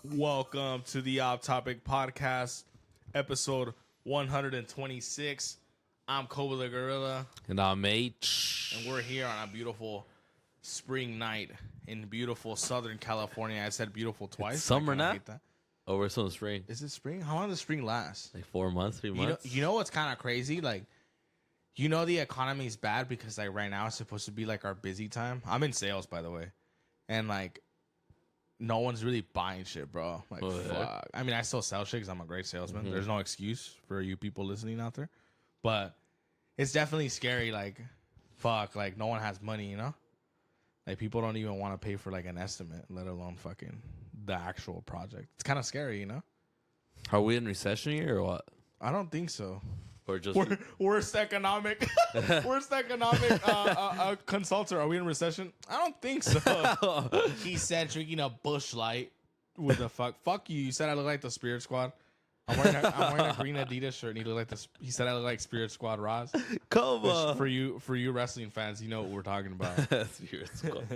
Welcome to the Off Topic Podcast, episode 126. I'm Koba the Gorilla. And I'm H. And we're here on a beautiful spring night in beautiful Southern California. I said beautiful twice. It's summer now? Oh, we're still in spring. Is it spring? How long does spring last? Like 4 months, 3 months? You know what's kind of crazy? Like, you know the economy's bad because, like, right now it's supposed to be, like, our busy time. I'm in sales, by the way. And, like, no one's really buying shit, bro. Like, fuck. I mean, I still sell shit because I'm a great salesman. Mm-hmm. There's no excuse for you people listening out there. But it's definitely scary. Like, fuck. Like, no one has money, you know? Like, people don't even want to pay for, like, an estimate, let alone fucking the actual project. It's kind of scary, you know? Are we in recession here or what? I don't think so. Or just worst economic consultant. Are we in recession? I don't think so. He said drinking a Busch Light with a fuck you. You said I look like the Spirit Squad. I'm wearing a green Adidas shirt, and he said I look like Spirit Squad Roz. Koba. For you wrestling fans, you know what we're talking about. Spirit Squad.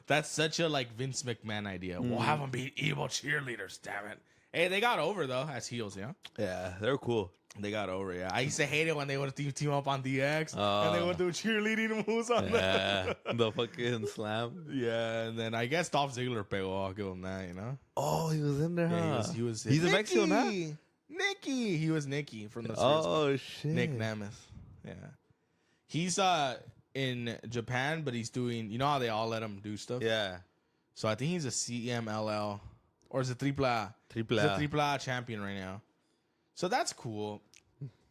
That's such a like Vince McMahon idea. We'll have them be evil cheerleaders. Damn it. Hey, they got over though as heels, yeah. Yeah, they're cool. They got over, yeah. I used to hate it when they would team up on DX and they would do cheerleading moves on them. The fucking slam. Yeah, and then I guess Dolph Ziggler pegó. I'll give him that, you know? Oh, he was in there, huh? Yeah, he was He's a Mexican, huh? Nicky. He was Nicky from the Oh, shit. Nick Nemeth. Yeah. He's in Japan, but he's doing, you know how they all let him do stuff? Yeah. So I think he's a CMLL, or is it Triple A? Triple A. He's a Triple A champion right now. So that's cool.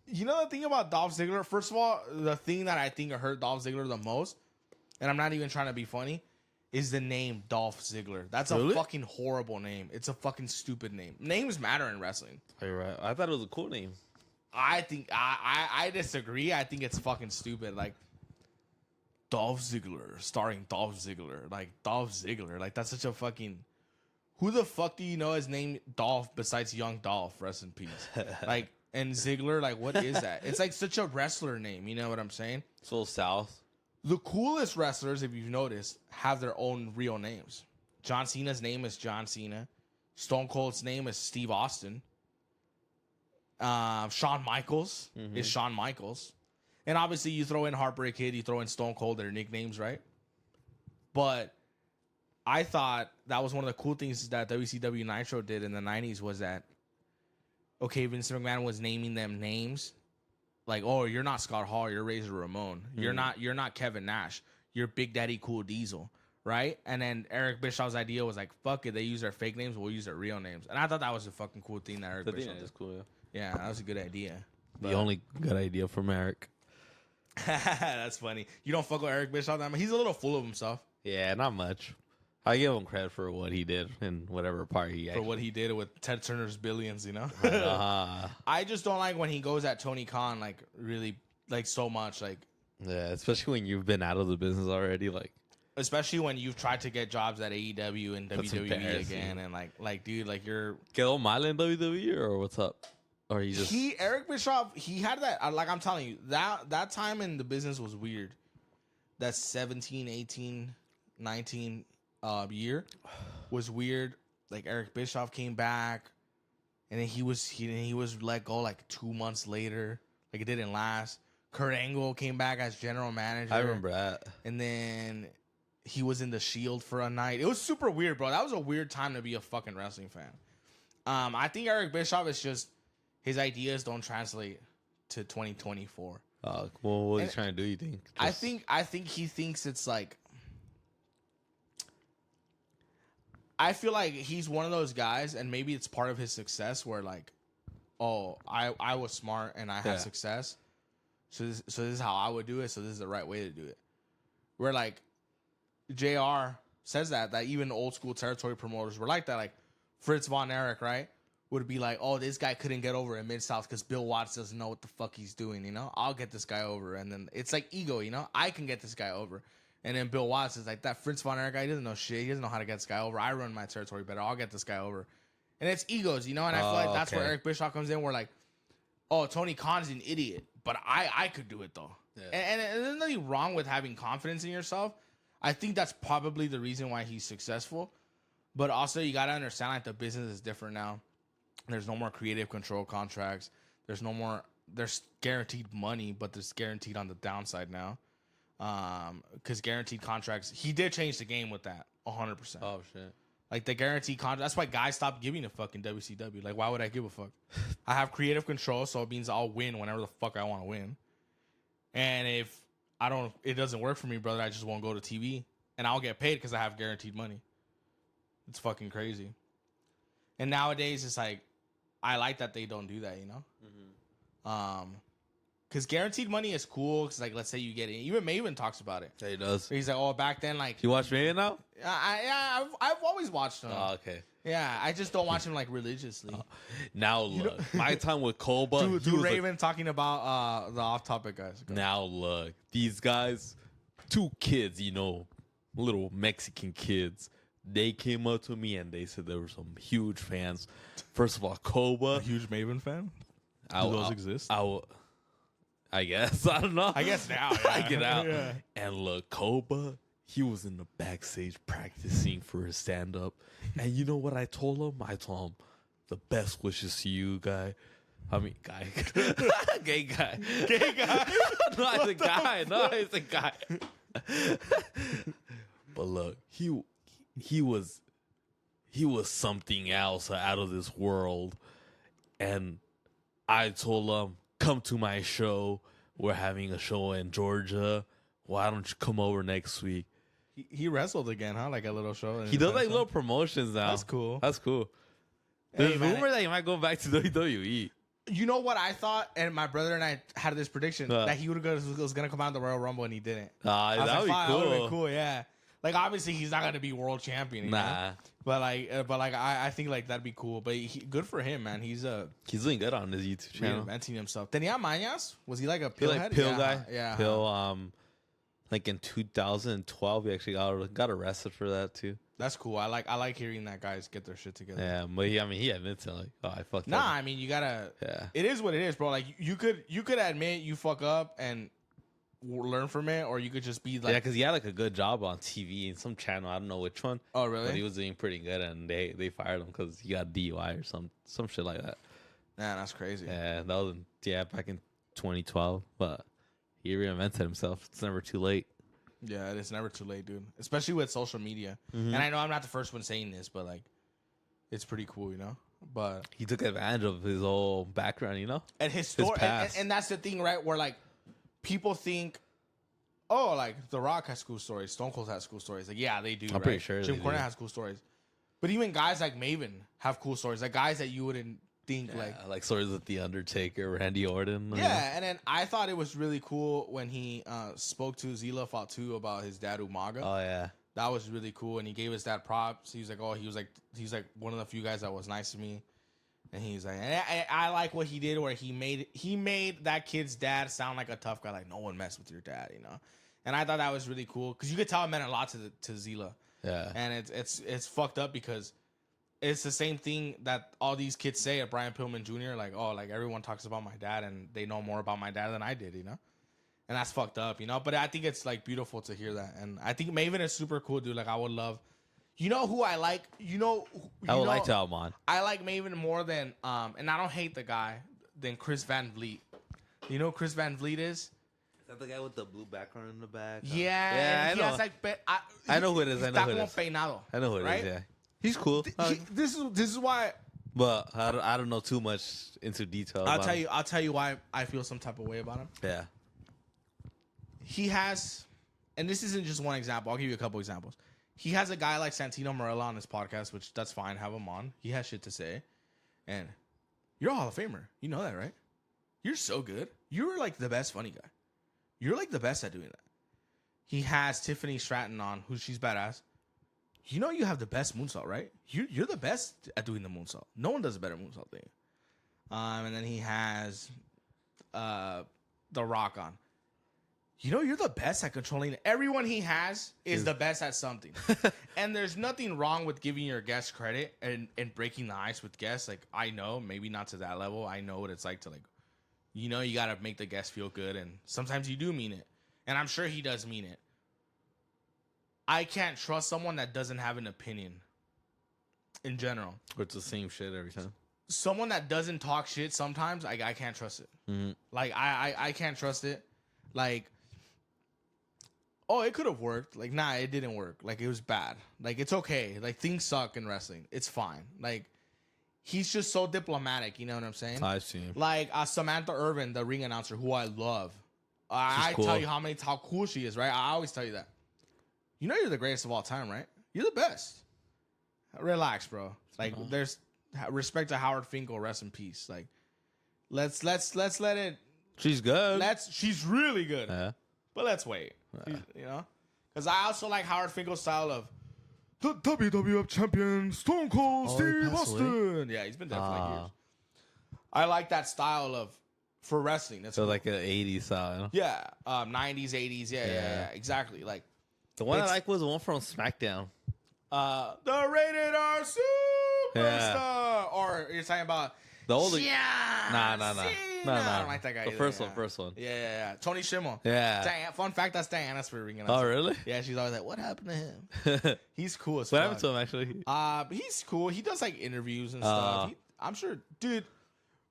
You know the thing about Dolph Ziggler? First of all, the thing that I think hurt Dolph Ziggler the most, and I'm not even trying to be funny, is the name Dolph Ziggler. That's a fucking horrible name. It's a fucking stupid name. Names matter in wrestling. You're right. I thought it was a cool name. I think I disagree. I think it's fucking stupid. Like Dolph Ziggler, starring Dolph Ziggler. Like Dolph Ziggler. Like that's such a fucking. Who the fuck do you know his name Dolph besides Young Dolph? Rest in peace. Like, and Ziggler, like, what is that? It's like such a wrestler name. You know what I'm saying? So South. The coolest wrestlers, if you've noticed, have their own real names. John Cena's name is John Cena. Stone Cold's name is Steve Austin. Shawn Michaels is Shawn Michaels. And obviously, you throw in Heartbreak Kid, you throw in Stone Cold, their nicknames, right? But I thought that was one of the cool things that WCW Nitro did in the 90s was that, okay, Vince McMahon was naming them names. Like, oh, you're not Scott Hall, you're Razor Ramon. You're not Kevin Nash. You're Big Daddy Cool Diesel, right? And then Eric Bischoff's idea was like, fuck it, they use their fake names, we'll use their real names. And I thought that was a fucking cool thing that Eric Bischoff did. Cool, yeah. Yeah, that was a good idea. The only good idea from Eric. That's funny. You don't fuck with Eric Bischoff that much? He's a little full of himself. Yeah, not much. I give him credit for what he did in whatever part he for what he did with Ted Turner's Billions, you know. I just don't like when he goes at Tony Khan like really like so much, like yeah, especially when you've been out of the business already, like especially when you've tried to get jobs at AEW and WWE again, and like dude, like you're quedó mal in WWE or what's up? Or Eric Bischoff, he had that like I'm telling you that time in the business was weird. That 17, 18, 19 year was weird. Like Eric Bischoff came back, and then he was let go like 2 months later. Like it didn't last. Kurt Angle came back as general manager. I remember that. And then he was in the Shield for a night. It was super weird, bro. That was a weird time to be a fucking wrestling fan. I think Eric Bischoff is just his ideas don't translate to 2024. Well, what are you trying to do? You think? I think he thinks it's like. I feel like he's one of those guys, and maybe it's part of his success where like, oh, I was smart and I had success, so this is how I would do it. So this is the right way to do it. Where like, JR says that even old school territory promoters were like that, like Fritz Von Erich, right? would be like, oh, this guy couldn't get over at Mid-South because Bill Watts doesn't know what the fuck he's doing, you know? I'll get this guy over. And then it's like ego, you know? I can get this guy over. And then Bill Watts is like, that Fritz Von Erich guy, he doesn't know shit. He doesn't know how to get this guy over. I run my territory better. I'll get this guy over. And it's egos, you know? And I feel like that's where Eric Bischoff comes in. We're like, oh, Tony Khan's an idiot. But I could do it, though. Yeah. And there's nothing wrong with having confidence in yourself. I think that's probably the reason why he's successful. But also, you got to understand, like, the business is different now. There's no more creative control contracts. There's no more. There's guaranteed money, but there's guaranteed on the downside now. Because guaranteed contracts, he did change the game with that 100%. Oh shit! Like the guaranteed contract. That's why guys stopped giving a fuck in WCW. Like, why would I give a fuck? I have creative control, so it means I'll win whenever the fuck I want to win. And if it doesn't work for me, brother, I just won't go to TV, and I'll get paid because I have guaranteed money. It's fucking crazy. And nowadays, it's like, I like that they don't do that, you know? Mm-hmm. Because guaranteed money is cool. Because, like, let's say you get it. Even Maven talks about it. Yeah, he does. He's like, oh, back then, like... You watch Maven now? I've always watched him. Oh, okay. Yeah, I just don't watch him, like, religiously. Now, look. My time with Koba... Dude Raven talking about the off-topic guys. Okay. Now, look. These guys, 2 kids, you know, little Mexican kids... They came up to me and they said there were some huge fans. First of all, Koba. A huge Maven fan? Do those exist? I guess. I don't know. I guess now. Yeah. I get out. Yeah. And look, Koba, he was in the backstage practicing for his stand-up. And you know what I told him? I told him, the best wishes to you, guy. I mean, guy. Gay guy. Gay guy? No, it's a guy. No, it's a guy. But look, he was something else out of this world. And I told him, come to my show. We're having a show in Georgia. Why don't you come over next week? He wrestled again, huh? Like a little show. He does like little promotions now. That's cool. There's rumor that he might go back to WWE. You know what I thought? And my brother and I had this prediction that he was going to come out in the Royal Rumble and he didn't. That would be cool. That would be cool, yeah. Like, obviously, he's not going to be world champion. You know? But I think, like, that'd be cool. But good for him, man. He's doing good on his YouTube channel. Reinventing himself. Tenía mañas? Was he like a pill head? Pill guy? Yeah. Pill, like in 2012, he actually got arrested for that, too. That's cool. I like hearing that guys get their shit together. Yeah, but he admits it, like, oh, I fucked up. Nah, I mean, you gotta... Yeah. It is what it is, bro. Like, you could admit you fuck up and learn from it, or you could just be like... Yeah, because he had, like, a good job on TV in some channel. I don't know which one. Oh, really? But he was doing pretty good, and they fired him because he got DUI or some shit like that. Man, that's crazy. Yeah, that was back in 2012. But he reinvented himself. It's never too late. Yeah, it's never too late, dude. Especially with social media. Mm-hmm. And I know I'm not the first one saying this, but, like, it's pretty cool, you know? But he took advantage of his whole background, you know? And his story. And that's the thing, right? Where, like, people think, oh, like, The Rock has cool stories. Stone Cold has cool stories. Like, yeah, they do. I'm pretty sure Jim Cornette has cool stories. But even guys like Maven have cool stories. Like, guys that you wouldn't think, like stories with The Undertaker, Randy Orton. Yeah, and then I thought it was really cool when he spoke to Zila Fatu about his dad, Umaga. Oh, yeah. That was really cool. And he gave his dad props. He was like one of the few guys that was nice to me. And he's like, and I like what he did, where he made that kid's dad sound like a tough guy, like no one messed with your dad, you know. And I thought that was really cool because you could tell it meant a lot to Zila. Yeah. And it's fucked up because it's the same thing that all these kids say at Brian Pillman Jr. Like, oh, like everyone talks about my dad and they know more about my dad than I did, you know. And that's fucked up, you know. But I think it's like beautiful to hear that, and I think Maven is super cool, dude. Like I would love. You know who I like? I would like to have him on. I like Maven more than and I don't hate the guy than Chris Van Vliet. You know who Chris Van Vliet is? Is that the guy with the blue background in the back? Yeah, I know. I know who it is. I know who it is. Peinado, I know who it is. Yeah, he's cool. This is why. But I don't know too much into detail. I'll tell you why I feel some type of way about him. Yeah. He has, and this isn't just one example. I'll give you a couple examples. He has a guy like Santino Marella on his podcast, which that's fine. Have him on. He has shit to say. And you're a Hall of Famer. You know that, right? You're so good. You're like the best funny guy. You're like the best at doing that. He has Tiffany Stratton on, she's badass. you know you have the best moonsault, right? You're the best at doing the moonsault. No one does a better moonsault than you. And then he has The Rock on. You know, you're the best at controlling it. Everyone he has is the best at something. And there's nothing wrong with giving your guests credit and breaking the ice with guests. Like, I know, maybe not to that level. I know what it's like to, like, you know, you got to make the guests feel good. And sometimes you do mean it. And I'm sure he does mean it. I can't trust someone that doesn't have an opinion in general. Or it's the same shit every time. Someone that doesn't talk shit sometimes, I can't trust it. Mm-hmm. Like, I can't trust it. Like, oh, it could have worked. Like, nah, it didn't work. Like, it was bad. Like, it's okay. Like, things suck in wrestling. It's fine. Like, he's just so diplomatic. You know what I'm saying? I've seen him. Like, Samantha Irvin, the ring announcer, who I love. I cool. tell you how cool she is, right? I always tell you that. You know you're the greatest of all time, right? You're the best. Relax, bro. Like, there's respect to Howard Finkel, rest in peace. Like, let's let it. She's good. She's really good. Yeah. But let's wait. You know? Because I also like Howard Finkel's style of the WWF champion, Stone Cold Steve Austin. Yeah, he's been dead for like years. I like that style of for wrestling. That's So cool. like an 80s style. Yeah, 90s, 80s. Yeah, exactly. Like the one I like was the one from SmackDown. the Rated R Superstar. Or you're talking about the older. Nah. I don't like that guy. The either, first one. Yeah. Tony Schimmel. Yeah. Fun fact, that's Diana's for ringing. Oh, really? Yeah, she's always like, "What happened to him?" He's cool as What fuck. happened to him actually? He's cool. He does like interviews and stuff. I'm sure, dude.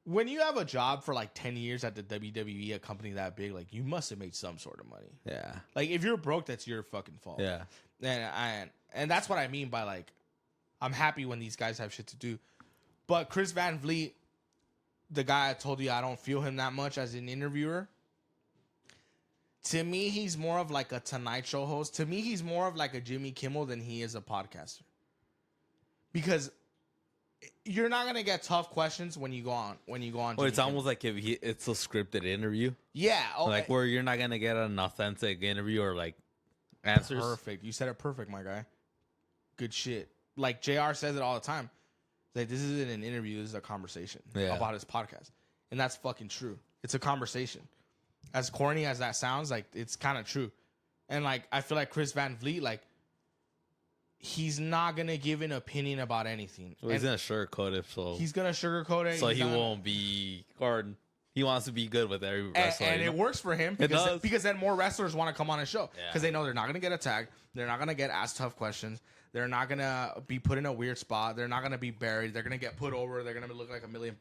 When you have a job for like 10 years at the WWE, a company that big, like you must have made some sort of money. Yeah. Like if you're broke, that's your fucking fault. Yeah. And that's what I mean by like, I'm happy when these guys have shit to do. But Chris Van Vliet, the guy I told you I don't feel him that much as an interviewer. To me, he's more of like a Tonight Show host. To me, he's more of like a Jimmy Kimmel than he is a podcaster. Because you're not gonna get tough questions when you go on. Well, it's almost like if it's a scripted interview. Yeah, Like where you're not gonna get an authentic interview or like answers. Perfect. You said it perfect, my guy. Good shit. Like JR says it all the time. Like this isn't an interview. This is a conversation about his podcast, and that's fucking true. It's a conversation. As corny as that sounds, like it's kind of true. And like I feel like Chris Van Vliet, like he's not gonna give an opinion about anything. Well, he's gonna sugarcoat it, so he's gonna sugarcoat it. So he won't be, or he wants to be good with every wrestler. And it works for him because then more wrestlers want to come on his show because they know they're not gonna get attacked. They're not gonna get asked tough questions. They're not gonna be put in a weird spot. They're not gonna be buried. They're gonna get put over. They're gonna look like $1 million.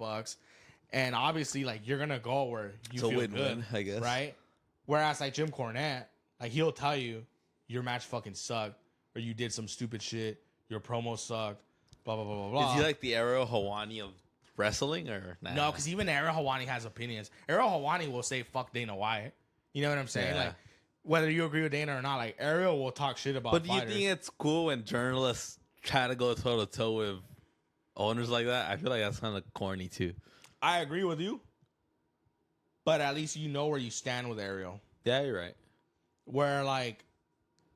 And obviously, like you're gonna go where you feel good, I guess. Right? Whereas like Jim Cornette, like he'll tell you your match fucking sucked, or you did some stupid shit. Your promo sucked. Blah blah blah blah blah. Is he like the Ariel Helwani of wrestling, or nah? No? Because even Ariel Helwani has opinions. Ariel Helwani will say "fuck Dana White." You know what I'm saying? Yeah. Like whether you agree with Dana or not, like Ariel will talk shit about. But do you fighters. think it's cool when journalists try to go toe to toe with owners like that? I feel like that's kind of corny too. I agree with you, but at least you know where you stand with Ariel. Yeah, you're right. Where like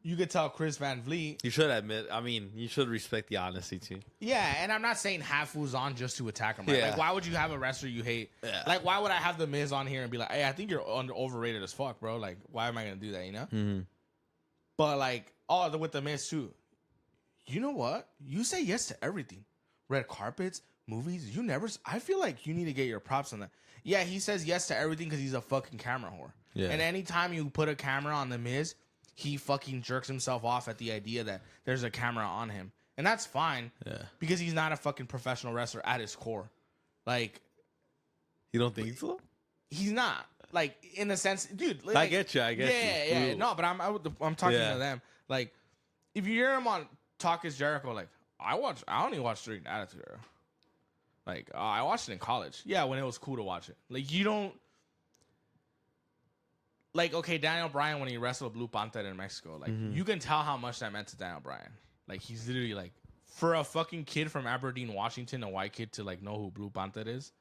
you could tell Chris Van Vliet. You should admit. I mean, you should respect the honesty too. Yeah, and I'm not saying half fools on just to attack him. Right? Yeah. Like, why would you have a wrestler you hate? Yeah. Like, why would I have the Miz on here and be like, "Hey, I think you're overrated as fuck, bro." Like, why am I gonna do that? You know. Mm-hmm. But like, with the Miz too. You know what? You say yes to everything. Red carpets, movies. You never. I feel like you need to get your props on that. Yeah, he says yes to everything because he's a fucking camera whore. Yeah. And anytime you put a camera on the Miz, he fucking jerks himself off at the idea that there's a camera on him. And that's fine. Yeah. Because he's not a fucking professional wrestler at his core. Like, You don't think so? he's not. Like, in a sense, dude. Like, I get you. Yeah. Ooh. No, but I'm talking to them. Like, if you hear him on Talk is Jericho, like, I only watched during Attitude Era. Like, I watched it in college. Yeah, when it was cool to watch it. Like, you don't. Like, okay, Daniel Bryan, when he wrestled Blue Panther in Mexico, like, you can tell how much that meant to Daniel Bryan. Like, he's literally, like, for a fucking kid from Aberdeen, Washington, a white kid to, like, know who Blue Panther is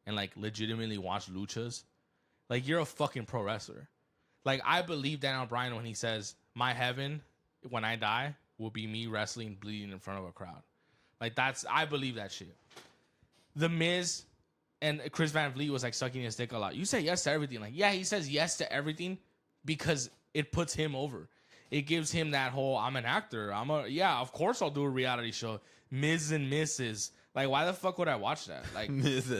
and, like, legitimately watch luchas, like, you're a fucking pro wrestler. Like, I believe Daniel Bryan when he says, my heaven, when I die, will be me wrestling bleeding in front of a crowd. Like, I believe that shit. The Miz and Chris Van Vliet was like sucking his dick a lot. You say yes to everything. Like, yeah, he says yes to everything because it puts him over. It gives him that whole, I'm an actor. Yeah, of course I'll do a reality show. Miz and Mrs. Like, why the fuck would I watch that? Like,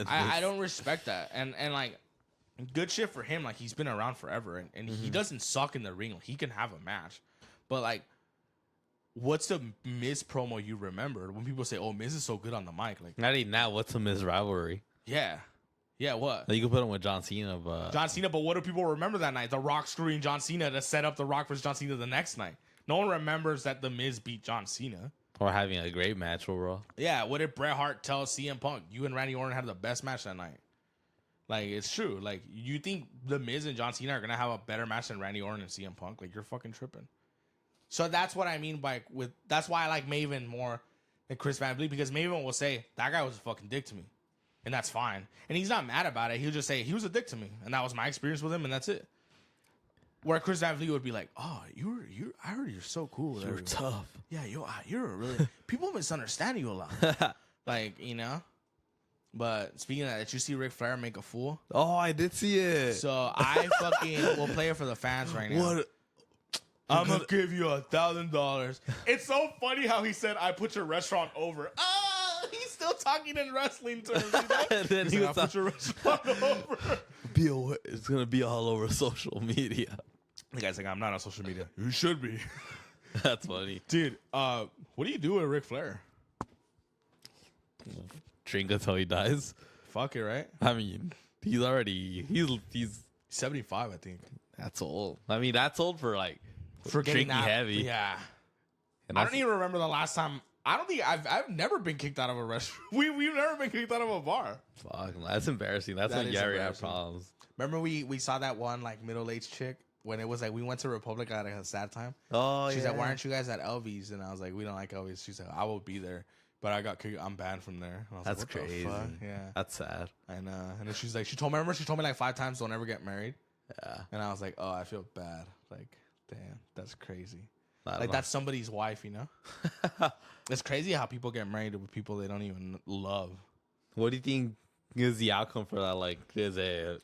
I don't respect that. And like, good shit for him. Like, he's been around forever. And he doesn't suck in the ring. He can have a match. But like, what's the Miz promo you remember? When people say, oh, Miz is so good on the mic. Like, not even now. What's a Miz rivalry? Yeah. Yeah, what? You can put him with John Cena, but... John Cena, but what do people remember that night? The Rock screwing John Cena to set up The Rock versus John Cena the next night. No one remembers that The Miz beat John Cena. Or having a great match overall. Yeah, what did Bret Hart tell CM Punk? You and Randy Orton had the best match that night. Like, it's true. Like, you think The Miz and John Cena are going to have a better match than Randy Orton and CM Punk? Like, you're fucking tripping. So that's what I mean by... That's why I like Maven more than Chris Van Vliet, because Maven will say, that guy was a fucking dick to me. And that's fine. And he's not mad about it. He'll just say, he was a dick to me. And that was my experience with him, and that's it. Where Chris Van Vliet would be like, oh, I heard you're so cool. You're tough. Yeah, you're a really... People misunderstand you a lot. Like, you know? But speaking of that, did you see Ric Flair make a fool? Oh, I did see it. So I fucking will play it for the fans right now. What? I'm going to give you $1,000. It's so funny how he said, I put your restaurant over. He's still talking in wrestling terms. You know? And then he was put your restaurant over. It's going to be all over social media. The guy's like, I'm not on social media. You should be. That's funny. Dude, what do you do with Ric Flair? Drink until he dies. Fuck it, right? I mean, he's 75, I think. That's old. I mean, that's old for like drinking heavy. Yeah. And I don't even remember the last time. I don't think I've never been kicked out of a restaurant. We've never been kicked out of a bar. Fuck, that's embarrassing. That's when Gary had problems. Remember we saw that one like middle-aged chick when it was like we went to Republic at a sad time. Oh, She's like, why aren't you guys at Elvis? And I was like, we don't like Elvis. She's like, I will be there. But I got kicked. I'm banned from there. And I was that's like, what crazy. The fuck? Yeah, that's sad. I know. And then she's like, she told me like 5 times, don't ever get married. Yeah. And I was like, oh, I feel bad. Like, damn, that's crazy. Like that's somebody's wife, you know? It's crazy how people get married with people they don't even love. What do you think is the outcome for that? Like, is it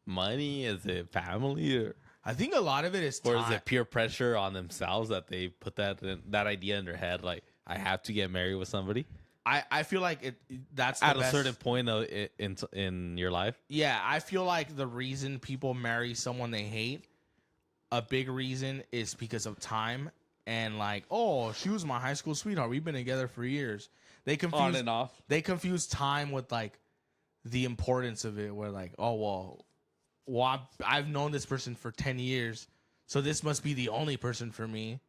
money? Is it family? Or I think a lot of it is time. Or is it peer pressure on themselves that they put that idea in their head? Like, I have to get married with somebody. I feel like that's at a certain point in your life. Yeah, I feel like the reason people marry someone they hate, a big reason is because of time and like, oh, she was my high school sweetheart. We've been together for years. They confuse on and off. They confuse time with like the importance of it. Where like, oh well, I've known this person for 10 years, so this must be the only person for me.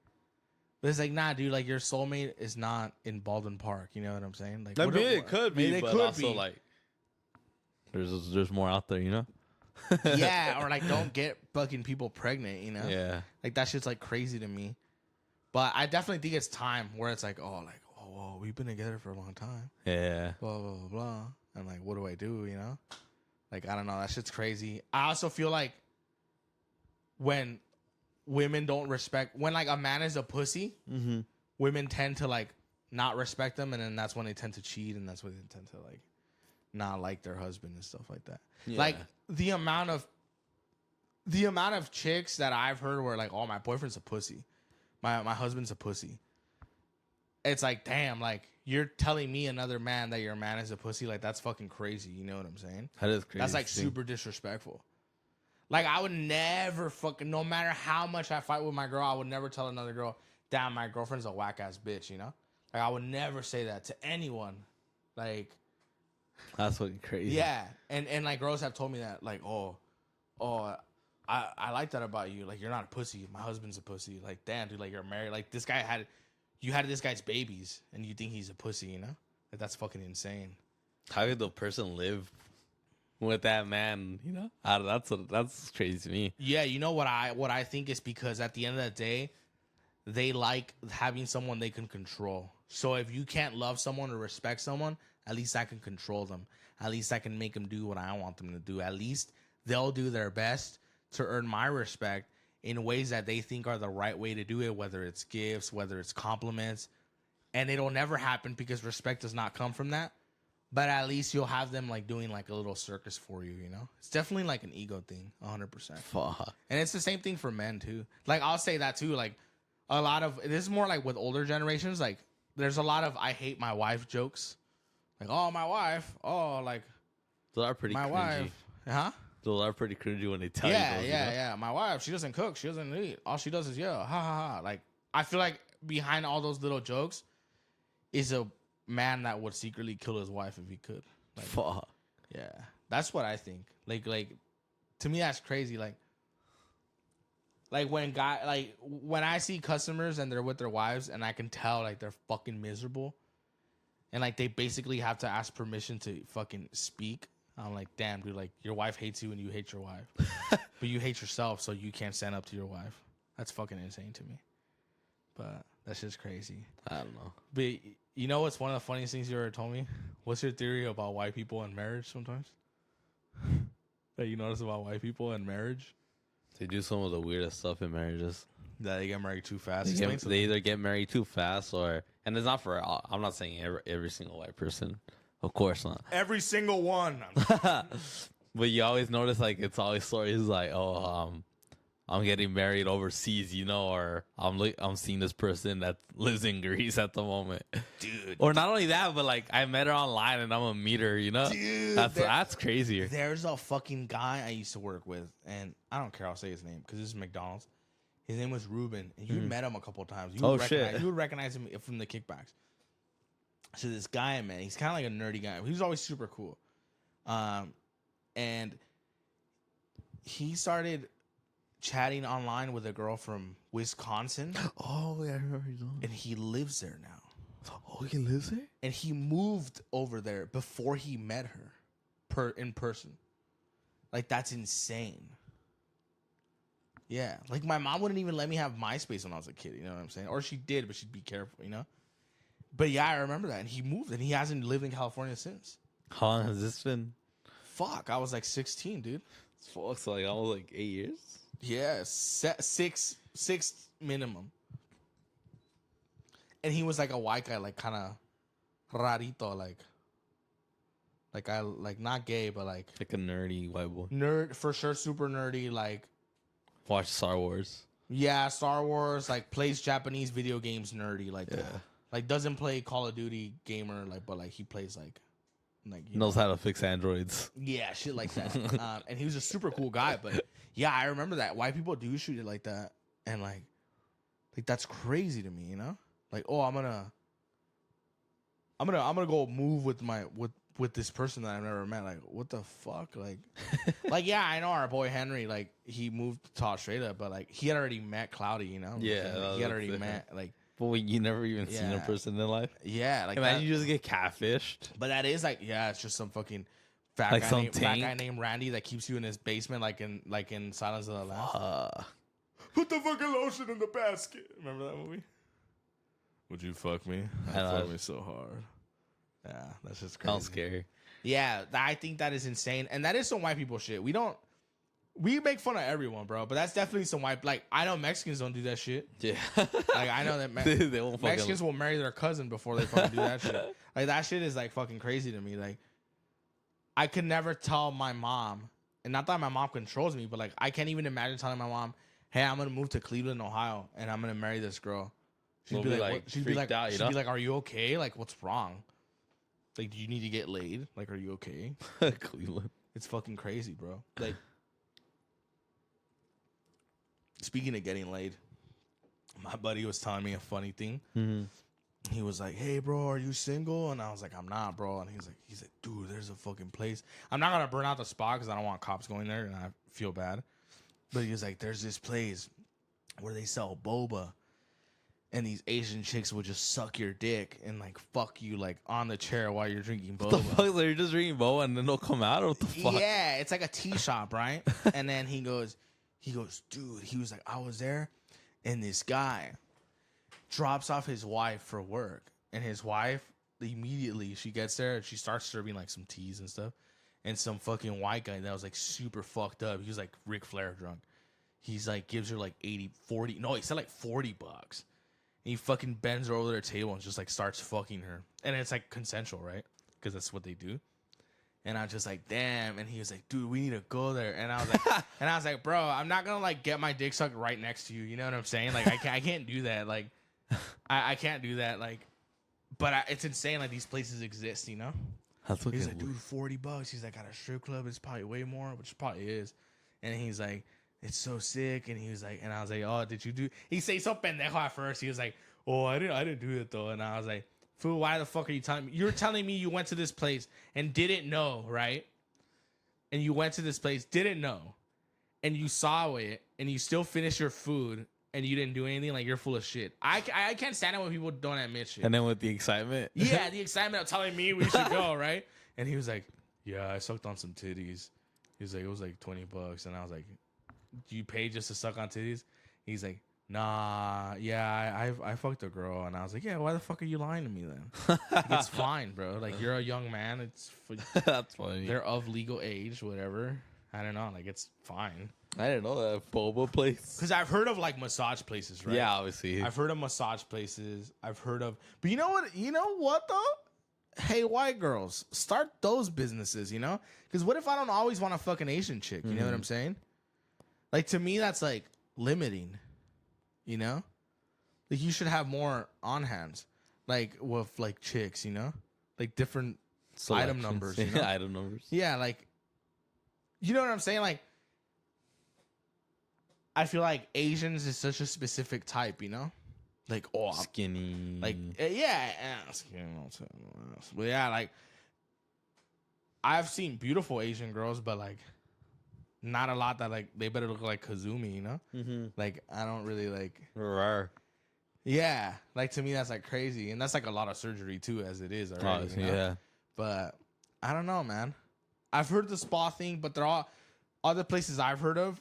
But it's like, nah, dude, like your soulmate is not in Baldwin Park. You know what I'm saying? Like, I mean, it could be, it but could also be. like, there's more out there, you know? Yeah, or like, don't get fucking people pregnant, you know? Yeah. Like, that shit's like crazy to me. But I definitely think it's time where it's like, oh, whoa, we've been together for a long time. Yeah. Blah, blah, blah, blah. And like, what do I do, you know? Like, I don't know. That shit's crazy. I also feel like when women don't respect, when like a man is a pussy, women tend to like not respect them, and then that's when they tend to cheat, and that's when they tend to like not like their husband and stuff like that. Yeah. Like the amount of chicks that I've heard where like, oh, my boyfriend's a pussy, my husband's a pussy. It's like, damn, like you're telling me another man that your man is a pussy, like that's fucking crazy. You know what I'm saying? That is crazy. That's like super disrespectful. Like, I would never fucking, no matter how much I fight with my girl, I would never tell another girl, damn, my girlfriend's a whack-ass bitch, you know? Like, I would never say that to anyone. Like... That's fucking crazy. Yeah. And like, girls have told me that, like, I like that about you. Like, you're not a pussy. My husband's a pussy. Like, damn, dude, like, you're married. Like, you had this guy's babies, and you think he's a pussy, you know? Like, that's fucking insane. How could the person live with that man, you know? That's crazy to me. Yeah, you know what I think is because at the end of the day, they like having someone they can control. So if you can't love someone or respect someone, at least I can control them. At least I can make them do what I want them to do. At least they'll do their best to earn my respect. in ways that they think are the right way to do it, whether it's gifts, whether it's compliments. And it'll never happen because respect does not come from that. But at least you'll have them like doing like a little circus for you, you know? It's definitely like an ego thing, 100%. Fuck. And it's the same thing for men too. Like I'll say that too. Like a lot of this is more like with older generations. Like there's a lot of I hate my wife jokes. Like, oh, my wife. Oh, like Those are pretty my cringy. wife. Huh? Those are pretty cringy when they tell you those, Yeah. My wife, she doesn't cook. She doesn't eat. All she does is yell. Ha ha ha. Like I feel like behind all those little jokes is a man that would secretly kill his wife if he could. Like, Fuck. yeah, that's what I think. Like to me, that's crazy. Like when when I see customers and they're with their wives and I can tell like they're fucking miserable, and like they basically have to ask permission to fucking speak. I'm like, damn, dude, like your wife hates you and you hate your wife, but you hate yourself, so you can't stand up to your wife. That's fucking insane to me. But that's just crazy. I don't know. But you know what's one of the funniest things you ever told me? What's your theory about white people and marriage sometimes? That you notice about white people and marriage? They do some of the weirdest stuff in marriages. That they get married too fast. They either get married too fast or, and it's not for, I'm not saying every single white person. Of course not. Every single one. But you always notice, like, it's always stories like, I'm getting married overseas, you know, or I'm seeing this person that lives in Greece at the moment. Dude. Or not only that, but like I met her online and I'm gonna meet her, you know? Dude, that's crazier. There's a fucking guy I used to work with, and I don't care, I'll say his name because this is McDonald's. His name was Ruben, and you met him a couple of times. You would recognize him from the kickbacks. So this guy, man, he's kind of like a nerdy guy. He was always super cool. And he started chatting online with a girl from Wisconsin. Oh, yeah, I remember you doing. And he lives there now. Oh, he lives there? And he moved over there before he met her in person. Like, that's insane. Yeah. Like, my mom wouldn't even let me have MySpace when I was a kid. You know what I'm saying? Or she did, but she'd be careful, you know? But, yeah, I remember that. And he moved, and he hasn't lived in California since. How long has this been? Fuck, I was like 16, dude. Fuck, so like almost like 8 years? Yeah, six minimum. And he was like a white guy, like kind of rarito, like not gay, but like a nerdy white boy. Nerd for sure, super nerdy. Like watch Star Wars. Yeah, Star Wars. Like plays Japanese video games, nerdy. Like yeah. Like doesn't play Call of Duty gamer. Like but like he plays like knows how to fix androids. Yeah, shit like that. And he was a super cool guy, but. Yeah, I remember that. White people do shoot it like that, and like that's crazy to me, you know? Like, oh, I'm gonna go move with this person that I've never met. Like, what the fuck? Like, like yeah, I know our boy Henry. Like, he moved to Australia, but like he had already met Cloudy, you know? Yeah, like, he had already met like. But you never even seen a person in life. Yeah, like imagine you just get catfished. But that is like, yeah, it's just some fucking. Fat guy named Randy that keeps you in his basement like in Silence of the Lambs. Put the fucking lotion in the basket. Remember that movie? Would you fuck me? Fuck me so hard. Yeah, that's just crazy. Sounds scary. Yeah, I think that is insane. And that is some white people shit. We make fun of everyone, bro. But that's definitely some white... Like, I know Mexicans don't do that shit. Yeah. Like, I know that they won't Mexicans will marry their cousin before they fucking do that shit. Like, that shit is, like, fucking crazy to me. Like, I could never tell my mom, and not that my mom controls me, but like I can't even imagine telling my mom, "Hey, I'm gonna move to Cleveland, Ohio, and I'm gonna marry this girl." She'd be like, "Are you okay? Like, what's wrong? Like, do you need to get laid? Like, are you okay?" Cleveland, it's fucking crazy, bro. Like, speaking of getting laid, my buddy was telling me a funny thing. Mm-hmm. He was like, "Hey, bro, are you single?" And I was like, "I'm not, bro." And he's like, "Dude, there's a fucking place. I'm not gonna burn out the spot because I don't want cops going there, and I feel bad." But he was like, "There's this place where they sell boba, and these Asian chicks will just suck your dick and like fuck you like on the chair while you're drinking boba." What the fuck? So you're just drinking boba and then they'll come out, or what the fuck? Yeah, it's like a tea shop, right? And then he goes, "Dude," he was like, "I was there, and this guy." Drops off his wife for work, and his wife immediately she gets there and she starts serving like some teas and stuff, and some fucking white guy that was like super fucked up. He was like Ric Flair drunk. he's like, gives her like 80, 40. No, he said like $40. And he fucking bends her over their table and just like starts fucking her. And it's like consensual, right? Because that's what they do. And I was just like, damn. And he was like, dude, we need to go there. And I was like, bro, I'm not gonna like get my dick sucked right next to you. You know what I'm saying? Like, I can't do that. Like, I can't do that. Like, but it's insane. Like, these places exist. You know? That's what He's like, dude, $40. He's like, at a strip club, it's probably way more, which probably is. And he's like, it's so sick. And he was like, and I was like, oh, did you do? He say so pendejo at first. He was like, oh, I didn't do it though. And I was like, fool, why the fuck are you telling me? You're telling me you went to this place and didn't know, right? And you went to this place, didn't know, and you saw it, and you still finished your food, and you didn't do anything. Like, you're full of shit. I can't stand it when people don't admit shit. And then with the excitement. Yeah, the excitement of telling me we should go, right? And he was like, yeah, I sucked on some titties. He was like, it was like $20. And I was like, do you pay just to suck on titties? He's like, nah, yeah, I fucked a girl. And I was like, yeah, why the fuck are you lying to me then? Like, it's fine, bro. Like, you're a young man. It's That's funny. They're of legal age, whatever. I don't know. Like, it's fine. I didn't know that boba place. Because I've heard of, like, massage places, right? Yeah, obviously. I've heard of massage places. I've heard of... But you know what? You know what, though? Hey, white girls, start those businesses, you know? Because what if I don't always want a fucking Asian chick? You know what I'm saying? Like, to me, that's, like, limiting. You know? Like, you should have more on hands. Like, with, like, chicks, you know? Like, different item numbers, you know? Item numbers. Yeah, like... You know what I'm saying? Like, I feel like Asians is such a specific type, you know? Like, oh, skinny. Like, yeah, skinny. But yeah, like, I've seen beautiful Asian girls, but like, not a lot that like they better look like Kazumi, you know? Like, I don't really like. Rawr. Yeah, like to me that's like crazy, and that's like a lot of surgery too, as it is already. You know? Yeah, but I don't know, man. I've heard the spa thing, but they're all other places I've heard of.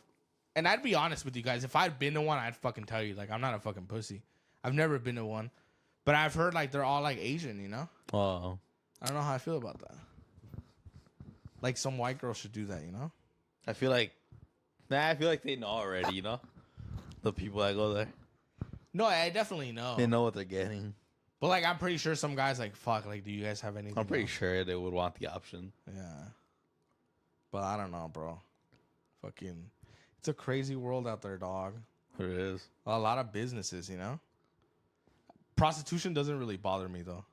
And I'd be honest with you guys. If I'd been to one, I'd fucking tell you. Like, I'm not a fucking pussy. I've never been to one. But I've heard, like, they're all, like, Asian, you know? Oh. I don't know how I feel about that. Like, some white girl should do that, you know? I feel like they know already, you know? The people that go there. No, I definitely know. They know what they're getting. But, like, I'm pretty sure some guys, like, fuck, like, do you guys have anything I'm pretty else? sure they would want the option. Yeah. But I don't know, bro. Fucking... It's a crazy world out there, dog. It is. A lot of businesses, you know? Prostitution doesn't really bother me, though.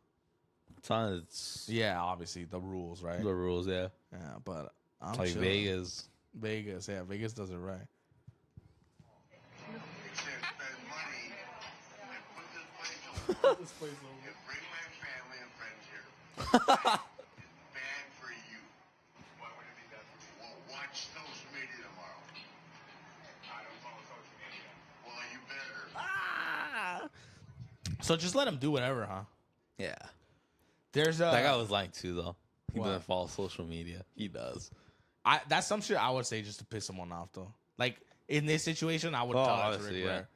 It's Yeah, obviously, the rules, right? the rules, yeah. Yeah, but I'm Like chilling. Vegas. Vegas, yeah. Vegas does it right. This place over. Bring my family and friends here. It's bad for you. Why would it be bad for me? Well, watch social media tomorrow. I don't follow social media. Well, you better. So just let him do whatever, huh? Yeah. There's That guy was lying too, though. He What? doesn't follow social media. He does. That's some shit I would say just to piss someone off, though. Like, in this situation, I would tell that to obviously, Ric Flair.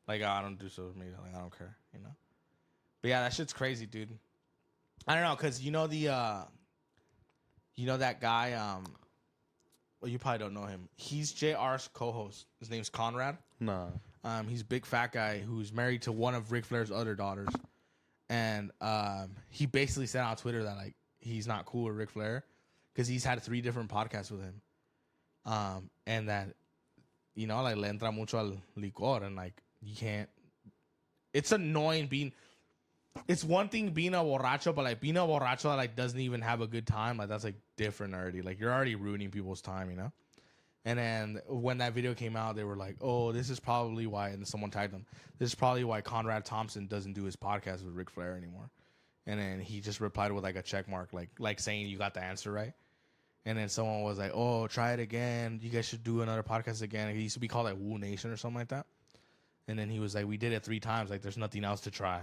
Like, I don't do social media. Like, I don't care, you know? But yeah, that shit's crazy, dude. I don't know, because you know that guy, well, you probably don't know him. He's JR's co-host. His name's Conrad. Nah. He's a big fat guy who's married to one of Ric Flair's other daughters. And he basically said on Twitter that, like, he's not cool with Ric Flair because he's had 3 different podcasts with him. And that, you know, like, le entra mucho al licor, and, like, you can't... It's annoying being... It's one thing being a borracho, but, like, being a borracho that, like, doesn't even have a good time, like, that's, like, different already. Like, you're already ruining people's time, you know? And then when that video came out, they were like, oh, this is probably why, and someone tagged them, this is probably why Conrad Thompson doesn't do his podcast with Ric Flair anymore. And then he just replied with, like, a check mark, like saying you got the answer right. And then someone was like, oh, try it again. You guys should do another podcast again. He used to be called, like, Woo Nation or something like that. And then he was like, we did it 3 times. Like, there's nothing else to try.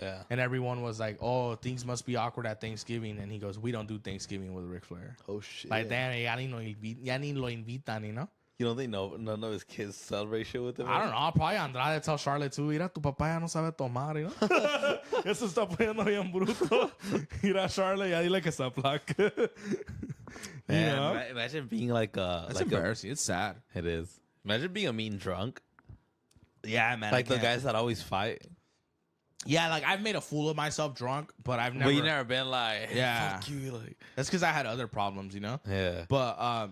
Yeah. And everyone was like, oh, things must be awkward at Thanksgiving. And he goes, we don't do Thanksgiving with Ric Flair. Oh, shit. Like, damn, ya ni lo invitan, you know? You don't think none of his kids celebrate shit with him? I don't know. Probably Andrade tell Charlotte too. Mira, tu papá ya no sabe tomar, you know? Eso está poniendo bien bruto. Mira, Charlotte, ya dile que se aplaque. Man, imagine being like a... That's like embarrassing. It's sad. It is. Imagine being a mean drunk. Yeah, man. Like the guys that always fight. Yeah, like I've made a fool of myself drunk, but I've never. But you never been like, hey, Yeah. fuck you. Like, That's because I had other problems, you know. yeah. But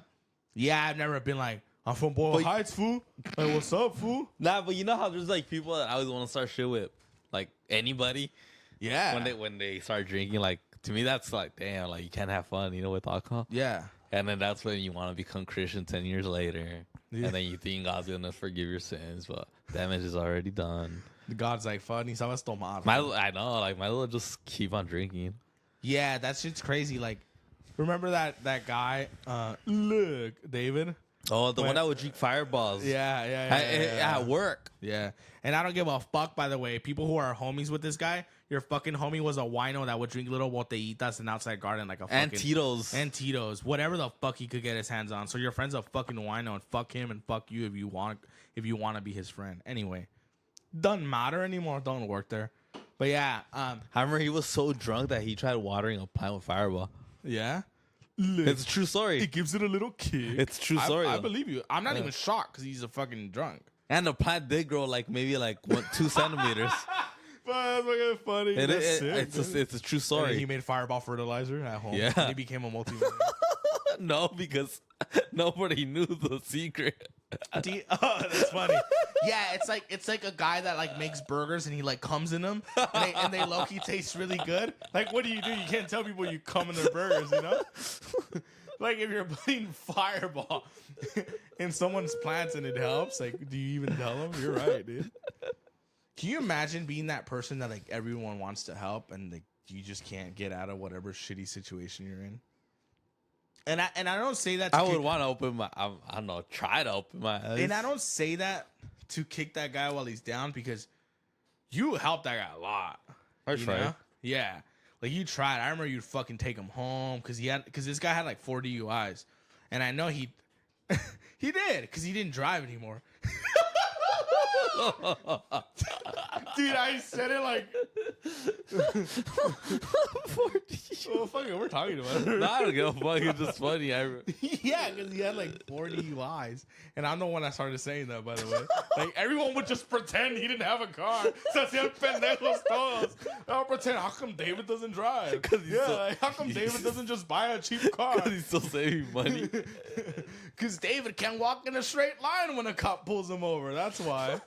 yeah, I've never been like, I'm from Boyle Heights, fool. Like, what's up, fool? Nah, but you know how there's like people that I always want to start shit with, like anybody. Yeah. When they start drinking, like to me that's like, damn, like you can't have fun, you know, with alcohol. Yeah. And then that's when you want to become Christian 10 years later, Yeah. and then you think God's gonna forgive your sins, but damage is already done. God's like, fuck, ni sabes tomar. I know, like my little just keep on drinking. Yeah, that shit's crazy. Like, remember that guy? Look, David. Oh, the one that would drink fireballs. Yeah. At work. Yeah. And I don't give a fuck, by the way. People who are homies with this guy, your fucking homie was a wino that would drink little botellitas in the outside garden like a fucking... And Tito's. And Tito's. Whatever the fuck he could get his hands on. So your friend's a fucking wino, and fuck him and fuck you if you want to be his friend. Anyway. Doesn't matter anymore. Don't work there. But yeah. I remember he was so drunk that he tried watering a plant with Fireball. Yeah. It's a true story. It gives it a little kick. It's a true story. I though. believe you. I'm not even shocked because he's a fucking drunk. And the plant did grow like maybe like 2 centimeters. But that's fucking funny. It's a true And story. he made Fireball fertilizer at home. Yeah. And he became a multi-millionaire. No, because nobody knew the secret. That's funny. Yeah, it's like a guy that like makes burgers and he like comes in them and they low key taste really good. Like, what do? You can't tell people you come in their burgers, you know? Like if you're putting Fireball in someone's plants and it helps, like, do you even tell them? You're right, dude. Can you imagine being that person that like everyone wants to help and like you just can't get out of whatever shitty situation you're in? And I don't say that. I would want to open my. I don't know. Try to open my eyes. And I don't say that to kick that guy while he's down because you helped that guy a lot. I tried. Know? Yeah, like you tried. I remember you'd fucking take him home because this guy had like 4 DUIs, and I know he did because he didn't drive anymore. Dude, I said it like. Well, fuck it, we're talking about it. No, I don't give a fuck. It's just funny. Yeah, because he had like 4 DUIs. And I'm the one that started saying that, by the way. Like, everyone would just pretend he didn't have a car. Se hacían pendejos todos. I'll pretend, how come David doesn't drive? Like, how come David doesn't just buy a cheap car? Because he's still saving money. Because David can't walk in a straight line when a cop pulls him over. That's why.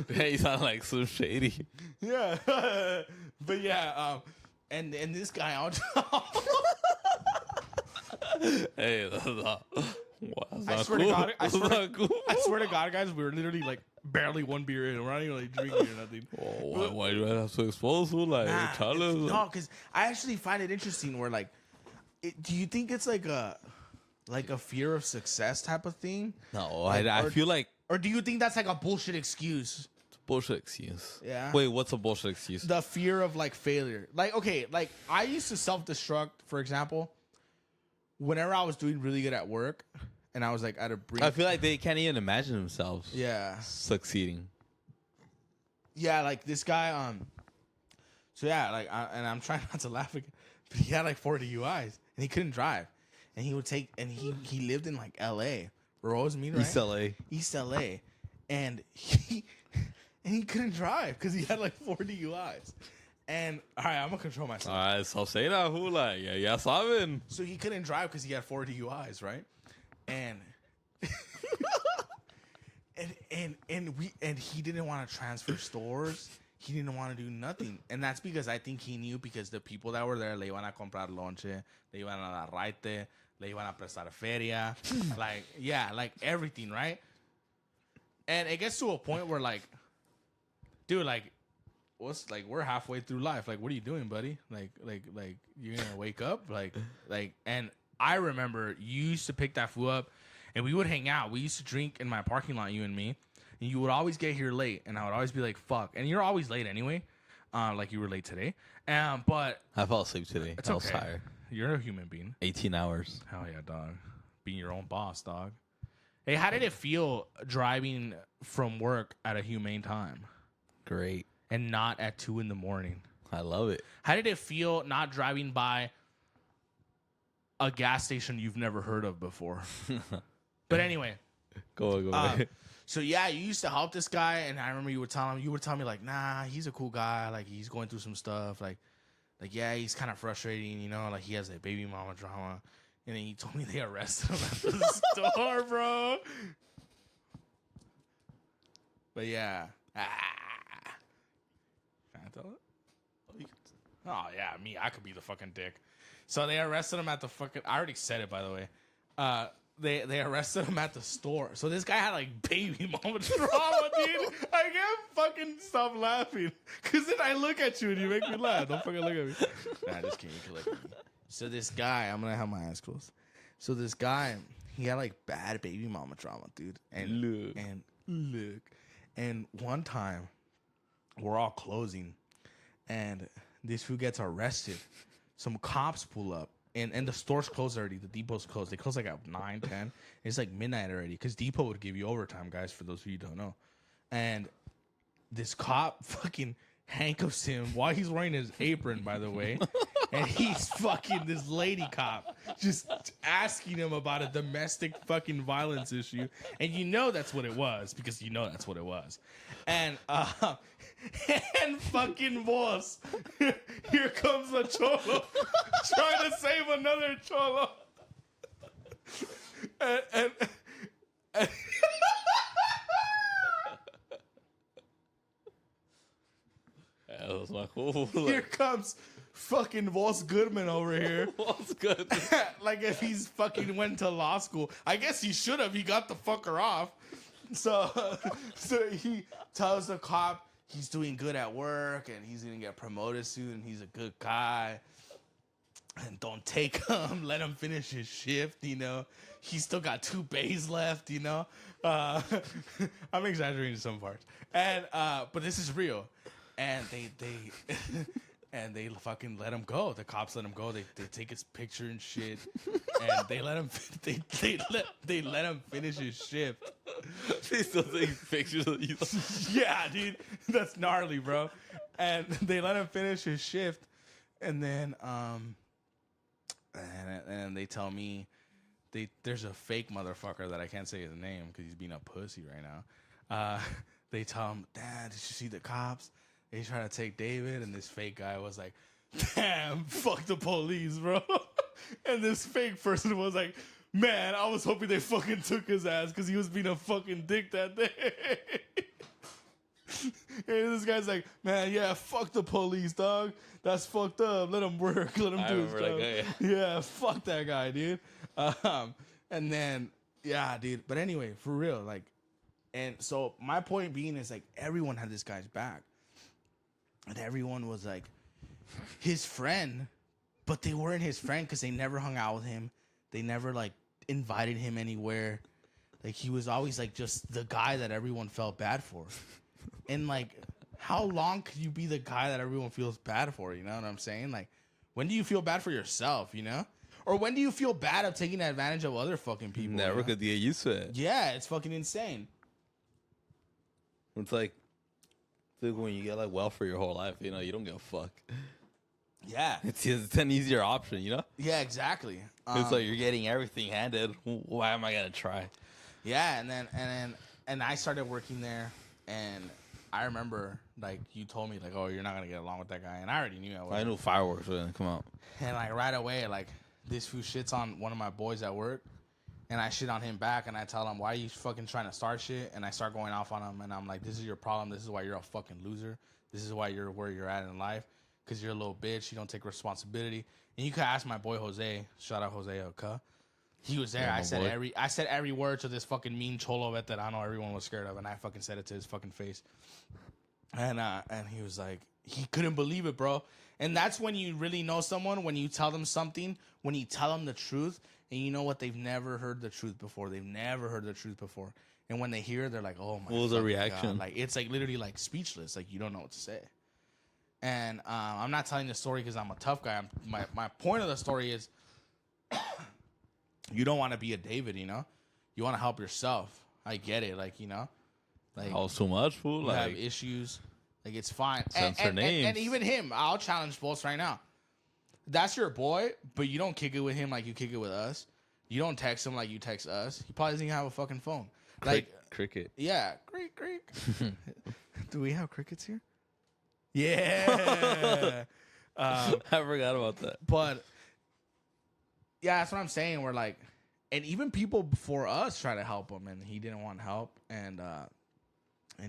Hey, you sound like so shady. Yeah. But yeah, and this guy out. Hey, that's not I swear cool. to God, That's not cool. I swear to God, guys, we were literally like barely 1 beer in. We're not even like drinking or nothing. Oh, why do I have to expose you? Like, tell us. No, because I actually find it interesting. Where like, do you think it's like a fear of success type of thing? No, I feel like or do you think that's like a bullshit excuse? it's a bullshit excuse. Yeah. Wait, what's a bullshit excuse? The fear of like failure. Like, okay, like I used to self-destruct, for example, whenever I was doing really good at work, and I was like at a brink. I feel like they can't even imagine themselves. Yeah. Succeeding. Yeah, like this guy. So yeah, like, and I'm trying not to laugh again, but he had like 4 DUIs and he couldn't drive, and he would take, and he lived in like L.A. Rosemead, right? East LA, and he couldn't drive because he had like 4 DUIs. And all right, I'm gonna control myself. All right, so say that who like ya saben. So he couldn't drive because he had 4 DUIs, right? And and he didn't want to transfer stores. He didn't want to do nothing, and that's because I think he knew because the people that were there le iban a comprar lonche, le iban a dar raite, le iban a prestar feria, like everything, right? And it gets to a point where like, dude, like, what's like we're halfway through life. Like, what are you doing, buddy? Like you're gonna wake up, like, and I remember you used to pick that fool up, and we would hang out. We used to drink in my parking lot, you and me. And you would always get here late, and I would always be like, "Fuck!" And you're always late anyway, like you were late today. But I fell asleep today. it's I was okay. tired. You're a human being. 18 hours. Hell yeah, dog. Being your own boss, dog. Hey, how did it feel driving from work at a humane time Great. and not at 2 a.m? I love it. How did it feel not driving by a gas station you've never heard of before? But anyway, Go ahead. So yeah, you used to help this guy, and I remember you were telling me like, nah, he's a cool guy. Like he's going through some stuff. Like yeah, he's kind of frustrating. You know, like he has a baby mama drama. And then you told me they arrested him at the store, bro. But yeah. Can I tell it? Oh yeah, me. I could be the fucking dick. So they arrested him at the fucking. I already said it, by the way. They arrested him at the store. So this guy had like baby mama drama, dude. I can't fucking stop laughing. Cause then I look at you and you make me laugh. Don't fucking look at me. Nah, just kidding. You can look at me. So this guy, I'm gonna have my eyes closed. So this guy, he had like bad baby mama drama, dude. And and one time, we're all closing, and this fool gets arrested. Some cops pull up. And the store's closed already. The depot's closed. They close like at 9, 10. It's like midnight already. Because depot would give you overtime, guys, for those of you who don't know. And this cop fucking handcuffs him while he's wearing his apron, by the way. And he's fucking this lady cop just asking him about a domestic fucking violence issue. And you know that's what it was. Because you know that's what it was. And fucking boss, here comes a cholo trying to save another cholo. And That was my cool. here comes fucking Boss Goodman over here. What's good? Like if he's fucking went to law school. I guess he should have. He got the fucker off. So he tells the cop he's doing good at work and he's gonna get promoted soon and he's a good guy. And don't take him. Let him finish his shift, you know. He's still got 2 bays left, you know. I'm exaggerating some parts. And but this is real. And they and they fucking let him go. The cops let him go. They take his picture and shit. And they let him they let him finish his shift. They still take pictures of you. Yeah, dude. That's gnarly, bro. And they let him finish his shift. And then and they tell me there's a fake motherfucker that I can't say his name because he's being a pussy right now. They tell him, Dad, did you see the cops? They trying to take David, and this fake guy was like, damn, fuck the police, bro. And this fake person was like, man, I was hoping they fucking took his ass because he was being a fucking dick that day. And this guy's like, man, yeah, fuck the police, dog. That's fucked up. Let him work. Let him do his job. Yeah, fuck that guy, dude. And then, yeah, dude. But anyway, for real, like, and so my point being is like everyone had this guy's back. And everyone was like his friend, but they weren't his friend because they never hung out with him. They never like invited him anywhere. Like he was always like just the guy that everyone felt bad for. And like, how long could you be the guy that everyone feels bad for? You know what I'm saying? Like, when do you feel bad for yourself, you know? Or when do you feel bad of taking advantage of other fucking people? Never could get used to it. Yeah, it's fucking insane. It's like when you get like welfare your whole life, you know, you don't give a fuck. Yeah. It's an easier option, you know? Yeah, exactly. It's like you're getting everything handed. Why am I going to try? Yeah, and I started working there, and I remember, like, you told me, like, oh, you're not going to get along with that guy. And I already knew I was. I knew fireworks were going to come out. And, like, right away, like, this fool shits on one of my boys at work. And I shit on him back, and I tell him, why are you fucking trying to start shit? And I start going off on him, and I'm like, this is your problem. This is why you're a fucking loser. This is why you're where you're at in life. Because you're a little bitch. You don't take responsibility. And you could ask my boy, Jose. Shout out, Jose Oka. He was there. Yeah, I said every word to this fucking mean cholo veterano everyone was scared of, and I fucking said it to his fucking face. And he was like, he couldn't believe it, bro. And that's when you really know someone, when you tell them something, when you tell them the truth, and you know what, they've never heard the truth before. They've never heard the truth before. And when they hear it, they're like, oh my God. What was the reaction? Like, it's like literally like speechless. Like, you don't know what to say. And I'm not telling the story because I'm a tough guy. My point of the story is you don't want to be a David, you know? You want to help yourself. I get it. Like, you know? Like, oh, so much, fool. You like, have issues. Like, it's fine. Censor names. And even him, I'll challenge both right now. That's your boy, but you don't kick it with him like you kick it with us. You don't text him like you text us. He probably doesn't even have a fucking phone. Like, cricket. yeah, creak. Do we have crickets here? Yeah. I forgot about that. But yeah, that's what I'm saying. We're like, and even people before us try to help him, and he didn't want help. And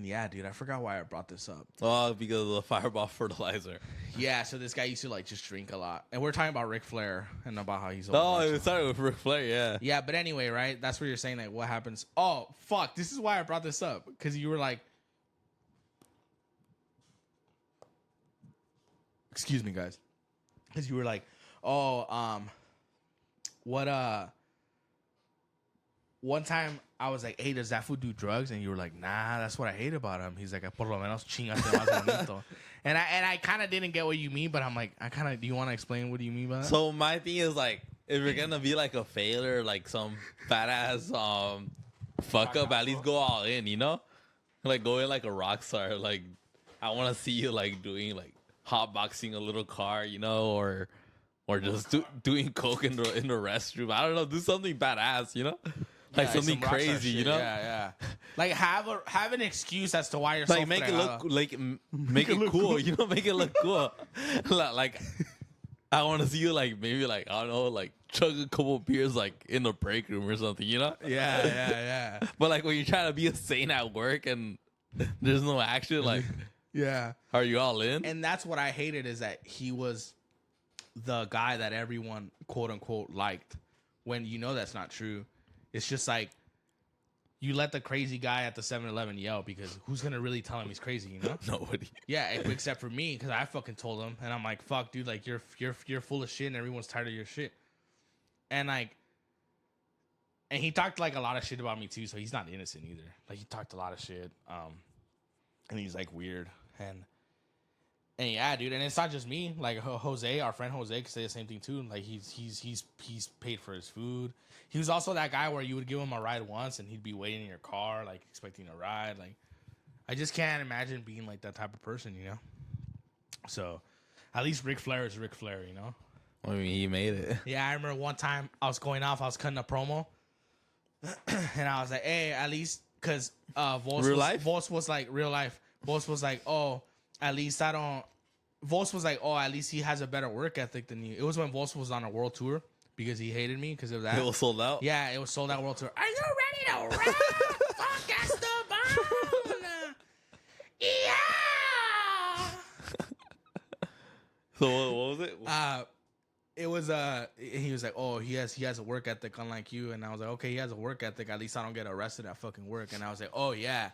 yeah, dude, I forgot why I brought this up. Oh, because of the Fireball fertilizer. Yeah, so this guy used to like just drink a lot, and we're talking about Ric Flair and about how he's. Oh, it started with Ric Flair, yeah. Yeah, but anyway, right? That's where you're saying like what happens. Oh, fuck! This is why I brought this up, because you were like, excuse me, guys, because you were like, oh, what one time I was like, hey, does that fool do drugs? And you were like, nah, that's what I hate about him. He's like, por lo menos chingaste más bonito. And I kind of didn't get what you mean, but I'm like, do you want to explain what do you mean by that? So my thing is like, if you're gonna be like a failure, like some fat ass fuck up, at least go all in, you know? Like go in like a rock star. Like I want to see you like doing like hotboxing a little car, you know, or just doing coke in the restroom. I don't know, do something badass, you know? Like something some crazy, you know? Yeah. Like have an excuse as to why you're like so make it fregado. look like make it cool, you know? Make it look cool. Like I want to see you like maybe like I don't know, like chug a couple beers like in the break room or something, you know? Yeah. But like when you're trying to be a saint at work and there's no action, like Yeah. are you all in? And that's what I hated, is that he was the guy that everyone quote unquote liked, when you know that's not true. It's just like you let the crazy guy at the 7-Eleven yell, because who's gonna really tell him he's crazy, you know? Nobody. Yeah, except for me, because I fucking told him, and I'm like, fuck, dude, like you're full of shit, and everyone's tired of your shit. And like, and he talked like a lot of shit about me too, so he's not innocent either. Like he talked a lot of shit, and he's like weird, and yeah, dude, and it's not just me. Like Jose, our friend Jose, could say the same thing too. Like he's paid for his food. He was also that guy where you would give him a ride once, and he'd be waiting in your car, like expecting a ride. Like I just can't imagine being like that type of person, you know. So at least Ric Flair is Ric Flair, you know. I mean, he made it. Yeah, I remember one time I was going off, I was cutting a promo, and I was like, hey, at least, because Vos was like, real life. Vos was like, oh, at least I don't. Vos was like, oh, at least he has a better work ethic than you. It was when Vos was on a world tour, because he hated me because of that. It was sold out? Yeah, it was sold out world tour. Are you ready to rock? Fuck Esteban! Yeah! So what was it? It was he was like, oh, he has a work ethic unlike you, and I was like, okay, he has a work ethic, at least I don't get arrested at fucking work. And I was like, oh yeah,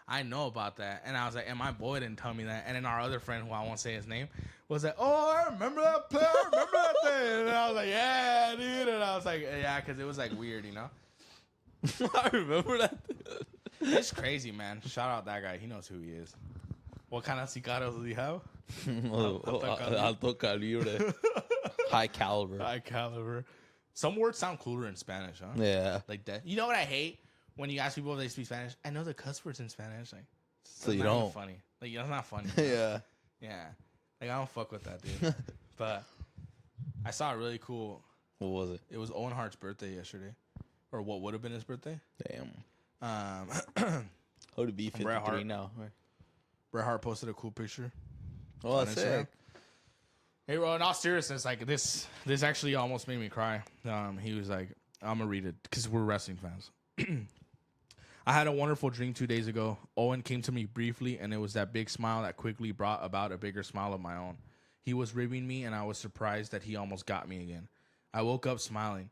I know about that. And I was like, and my boy didn't tell me that. And then our other friend, who I won't say his name, was like, oh, I remember that player, I remember that thing. And I was like, yeah, dude. And I was like, yeah, because it was like weird, you know. I remember that. It's crazy, man. Shout out that guy, he knows who he is. What kind of cigarros does he have? Alto calibre. High caliber. High caliber. Some words sound cooler in Spanish, huh? Yeah. Like that. You know what I hate? When you ask people if they speak Spanish, I know the cuss words in Spanish. Like, So you not even don't. funny. Like, that's not funny. Yeah. Yeah. Like, I don't fuck with that, dude. But I saw a really cool. What was it? It was Owen Hart's birthday yesterday, or what would have been his birthday. Damn. How to be 53 Bret Hart. now. Bret Hart posted a cool picture. Oh, on that's Instagram. sick. Hey, bro, in all seriousness, like this actually almost made me cry. He was like, I'm gonna read it because we're wrestling fans. I had a wonderful dream 2 days ago. Owen came to me briefly, and it was that big smile that quickly brought about a bigger smile of my own. He was ribbing me, and I was surprised that he almost got me again. I woke up smiling.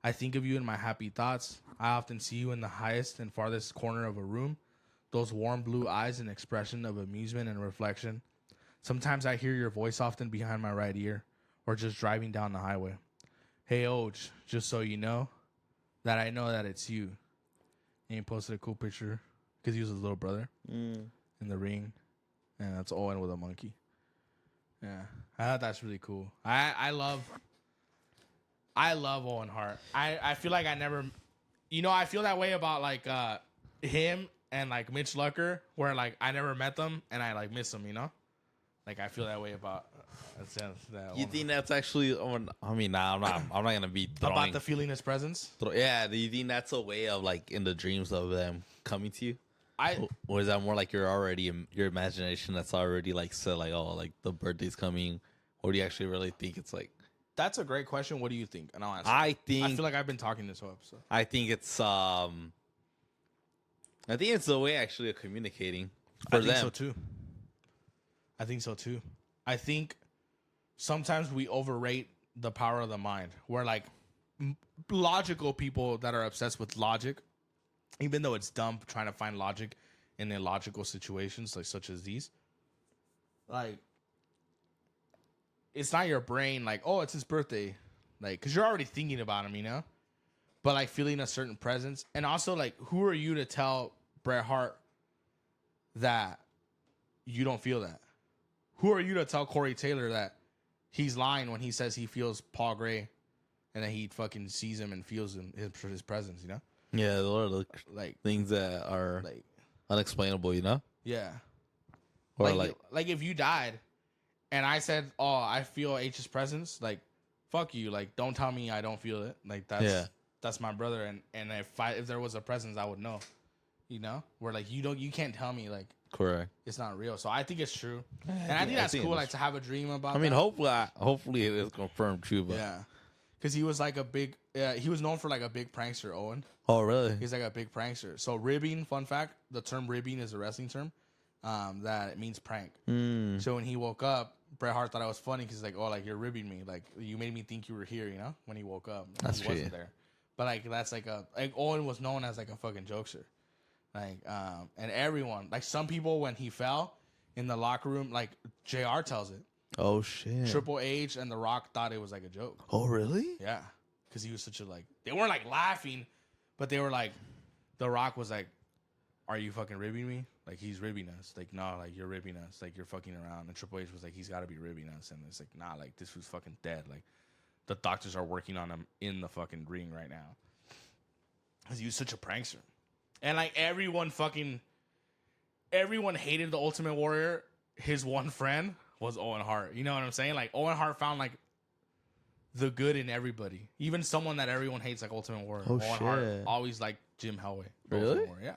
I think of you in my happy thoughts. I often see you in the highest and farthest corner of a room. Those warm blue eyes, an expression of amusement and reflection. Sometimes I hear your voice often behind my right ear, or just driving down the highway. Hey, Oj, just so you know that I know that it's you. And he posted a cool picture because he was his little brother in the ring, and that's Owen with a monkey. Yeah, I thought that's really cool. I love Owen Hart. I feel like I never, I feel that way about like him and like Mitch Lucker, where like I never met them and I like miss them, you know. Like I feel that way about You think that's actually? I mean, nah, I'm not gonna be throwing. about the feeling his presence? Yeah, do you think that's a way of like in the dreams of them coming to you? I Or is that more like you're already your imagination that's already like said like, oh, like the birthday's coming? Or do you actually really think it's like? That's a great question. What do you think? And I'll answer. I I think feel like I've been talking this whole episode. I think it's a way actually of communicating for I think them. so too. I think sometimes we overrate the power of the mind. We're like logical people that are obsessed with logic, even though it's dumb trying to find logic in illogical situations like such as these. Like, it's not your brain like, oh, it's his birthday, like, because you're already thinking about him, you know. But like feeling a certain presence, and also like, who are you to tell Bret Hart that you don't feel that? Who are you to tell Corey Taylor that he's lying when he says he feels Paul Gray, and then he fucking sees him and feels him his presence, you know? Yeah, a lot of the Like things that are like unexplainable, you know? yeah. Or like if you died, and I said, oh, I feel H's presence, like fuck you, like don't tell me I don't feel it, like that's my brother, and if there was a presence, I would know, you know? Where like you can't tell me like. Correct. It's not real. So I think it's true. And I think that's cool, like, to have a dream about I mean, that. hopefully it is confirmed too, but... Yeah. Because he was, like, he was known for, like, a big prankster, Owen. Oh, really? He's, like, a big prankster. So ribbing, fun fact, the term ribbing is a wrestling term that it means prank. So when he woke up, Bret Hart thought it was funny because, like, oh, like, you're ribbing me. Like, you made me think you were here, you know, when he woke up. That's he true. wasn't there. But, like, that's, like, Owen was known as, like, a fucking jokester. Like, and everyone, like some people, when he fell in the locker room, like JR tells it. Oh, shit. Triple H and The Rock thought it was like a joke. Oh, really? Yeah. Because he was such a, like, they weren't like laughing, but they were like, The Rock was like, are you fucking ribbing me? Like, he's ribbing us. Like, no, like, you're ribbing us. Like, you're fucking around. And Triple H was like, he's got to be ribbing us. And it's like, nah, like, this was fucking dead. Like, the doctors are working on him in the fucking ring right now. Because he was such a prankster. And, like, everyone hated the Ultimate Warrior. His one friend was Owen Hart. You know what I'm saying? Like, Owen Hart found, like, the good in everybody. Even someone that everyone hates, like Ultimate Warrior. Oh, Owen Hart always liked Jim Hellway. Really? Ultimate Warrior, yeah.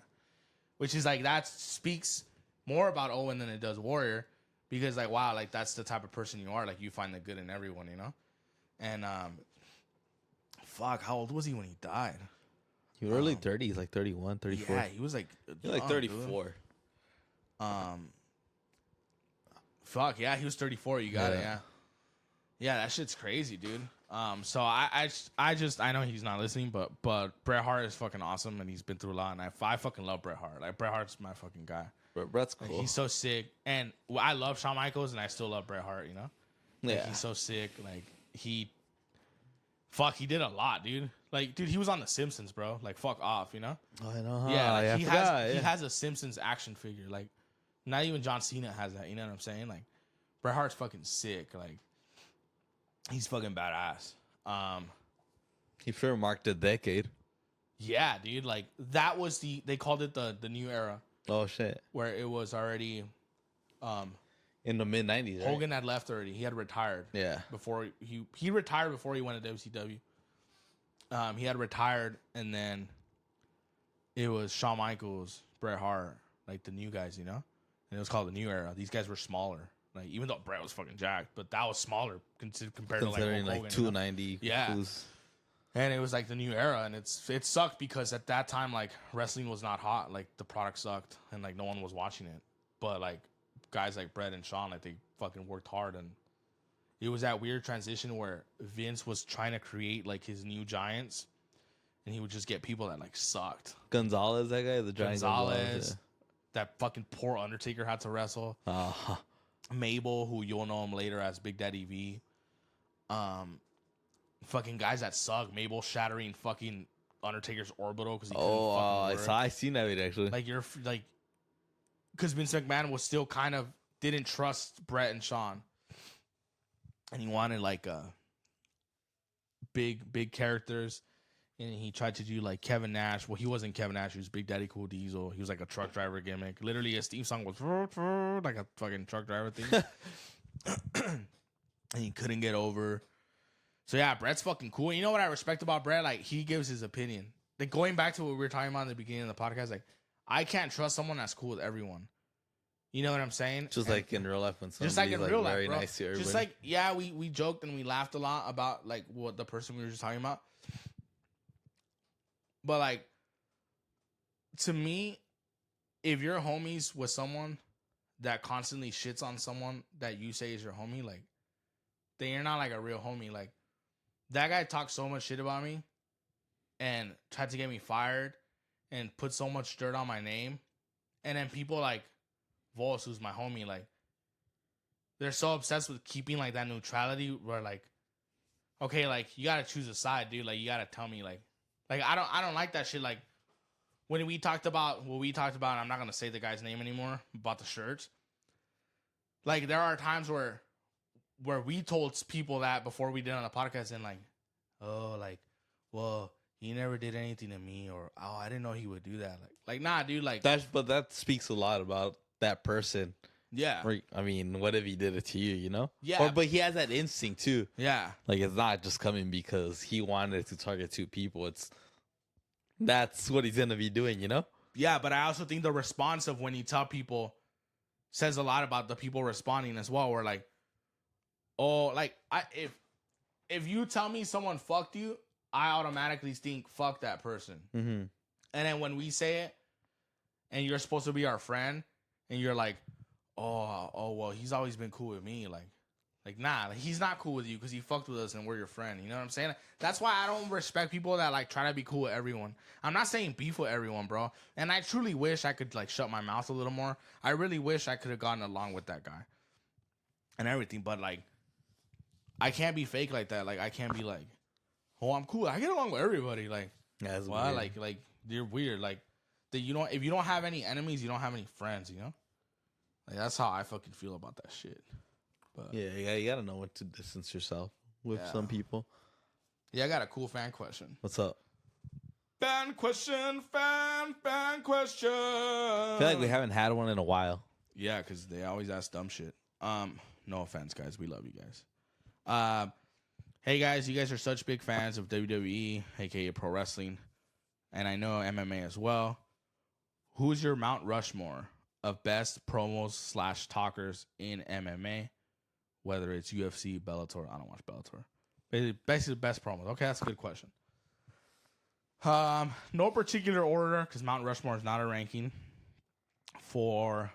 Which is, like, that speaks more about Owen than it does Warrior. Because, like, wow, like, that's the type of person you are. Like, you find the good in everyone, you know? And, fuck, how old was he when he died? He was early 30s, like 31, 34. Yeah, he was like... He was like 34. Dude. Fuck, yeah, he was 34. You got it, yeah. Yeah, that shit's crazy, dude. So I know he's not listening, but Bret Hart is fucking awesome, and he's been through a lot, and I fucking love Bret Hart. Like, Bret Hart's my fucking guy. Bret's cool. Like, he's so sick, and I love Shawn Michaels, and I still love Bret Hart, you know? Like, Yeah. he's so sick. Like, he did a lot, dude. Like, dude, he was on The Simpsons, bro. Like, fuck off, you know? Oh, I know. Yeah, like, I he has a Simpsons action figure. Like, not even John Cena has that. You know what I'm saying? Like, Bret Hart's fucking sick. Like, he's fucking badass. He sure marked a decade. Yeah, dude. Like, that was they called it the new era, Oh, shit. where it was already, In the mid-90s, right? Hogan had left already. He had retired. Yeah. Before he retired before he went to WCW. He had retired, and then it was Shawn Michaels, Bret Hart, like the new guys, you know? And it was called the new era. These guys were smaller. Like, even though Bret was fucking jacked, but that was smaller compared to like Hulk Hogan, 290. You know? Yeah. Who's... And it was like the new era, and it sucked because at that time, like, wrestling was not hot. Like, the product sucked, and like no one was watching it. But like guys like Bret and Shawn, like, they fucking worked hard, and it was that weird transition where Vince was trying to create like his new giants, and he would just get people that like sucked. Gonzalez, that guy, the giant Gonzalez, that fucking poor Undertaker had to wrestle. Mabel, who you'll know him later as Big Daddy V. Fucking guys that suck. Mabel shattering fucking Undertaker's orbital because he couldn't fucking work. I seen that video actually. Like, you're like, because Vince McMahon was still kind of didn't trust Bret and Shawn, and he wanted like big characters, and he tried to do like Kevin Nash. Well, he wasn't Kevin Nash. He was Big Daddy Cool Diesel. He was like a truck driver gimmick. Literally, his theme song was like a fucking truck driver thing. and he couldn't get over. So yeah, Brett's fucking cool. You know what I respect about Brett? Like, he gives his opinion. Like, going back to what we were talking about in the beginning of the podcast, like, I can't trust someone that's cool with everyone. You know what I'm saying? Just like in real life when somebody's just like in real life, very bro. nice to everybody. Just like, yeah, we joked and we laughed a lot about like what the person we were just talking about. But like, to me, if you're homies with someone that constantly shits on someone that you say is your homie, like, then you're not like a real homie. Like, that guy talked so much shit about me and tried to get me fired and put so much dirt on my name. And then people like Voss, who's my homie, like, they're so obsessed with keeping like that neutrality where like, okay, like, you gotta choose a side, dude. Like, you gotta tell me like I don't like that shit. Like, when we talked about what we talked about, I'm not gonna say the guy's name anymore, about the shirts. Like, there are times where we told people that before we did on the podcast, and like, oh, like, well, he never did anything to me, or oh, I didn't know he would do that. Like nah, dude. Like, but that speaks a lot about that person. yeah. Or, I mean, what if he did it to you? You know? Yeah. But he has that instinct too. Yeah. Like, it's not just coming because he wanted to target two people. That's what he's gonna be doing. You know? Yeah, but I also think the response of when you tell people says a lot about the people responding as well. Where like, oh, like, if you tell me someone fucked you, I automatically think fuck that person. Mm-hmm. And then when we say it, and you're supposed to be our friend, and you're like, oh, well, he's always been cool with me. Like nah, like, he's not cool with you because he fucked with us and we're your friend. You know what I'm saying? That's why I don't respect people that like try to be cool with everyone. I'm not saying beef with everyone, bro. And I truly wish I could like shut my mouth a little more. I really wish I could have gotten along with that guy and everything. But like, I can't be fake like that. Like, I can't be like, oh, I'm cool. I get along with everybody. Like, Yeah, that's well, weird. like you're weird. Like, that you don't. If you don't have any enemies, you don't have any friends. You know, like, that's how I fucking feel about that shit. But Yeah, you gotta know when to distance yourself with Yeah. some people. yeah, I got a cool fan question. What's up? Fan question. Fan question. I feel like we haven't had one in a while. Yeah, because they always ask dumb shit. No offense, guys. We love you guys. Hey guys, you guys are such big fans of WWE, aka pro wrestling, and I know MMA as well. Who's your Mount Rushmore of best promos / talkers in MMA? Whether it's UFC, Bellator. I don't watch Bellator. Basically, best promos. Okay, that's a good question. No particular order, because Mount Rushmore is not a ranking. For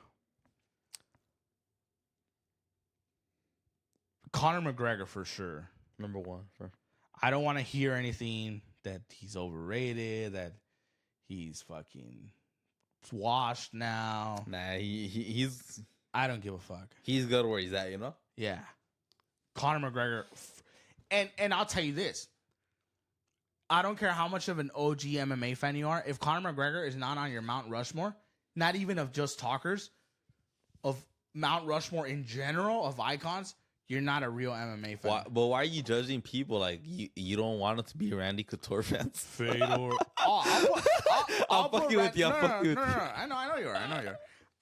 Conor McGregor, for sure. Number one. I don't want to hear anything that he's overrated, that he's fucking washed now. Nah, he's I don't give a fuck. he's good where he's at, you know? Yeah. Conor McGregor. And I'll tell you this. I don't care how much of an OG MMA fan you are. If Conor McGregor is not on your Mount Rushmore, not even of just talkers, of Mount Rushmore in general, of icons, you're not a real MMA fan. But why are you judging people? Like, you don't want it to be Randy Couture fans? Fedor. I'll fuck you with you. I'll fuck you with you. No. I know you are.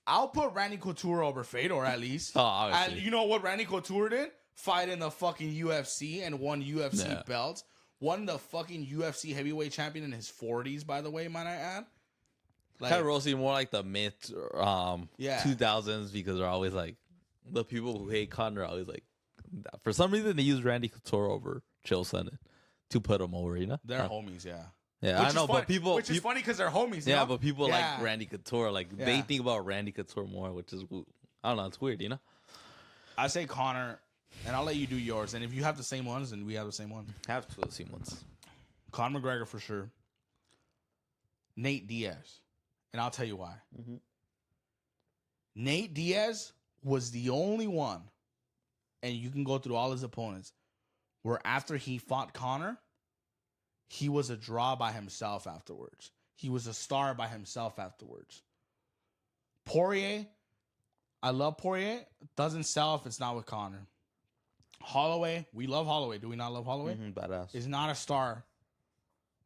I'll put Randy Couture over Fedor at least. Oh, obviously. And you know what Randy Couture did? Fight in the fucking UFC and won UFC belts. Won the fucking UFC heavyweight champion in his 40s, by the way, might I add. Like, Kind of roasting more like the mid Yeah. 2000s because they're always like, the people who hate Conor are always like, for some reason they use Randy Couture over Chael Sonnen to put him over, you know? they're homies, yeah. Yeah, I know, but people... Which is funny because they're homies, you Yeah, know? but people Yeah. like Randy Couture. Like, Yeah. they think about Randy Couture more, which is, I don't know, it's weird, you know? I say Conor, and I'll let you do yours. And if you have the same ones, then we have the same one. Have to see once. Conor McGregor for sure. Nate Diaz. And I'll tell you why. Mhm. Nate Diaz was the only one, and you can go through all his opponents, where after he fought Conor, he was a draw by himself afterwards. He was a star by himself afterwards. Poirier, I love Poirier. Doesn't sell if it's not with Conor. Holloway, we love Holloway. Do we not love Holloway? Badass. Is not a star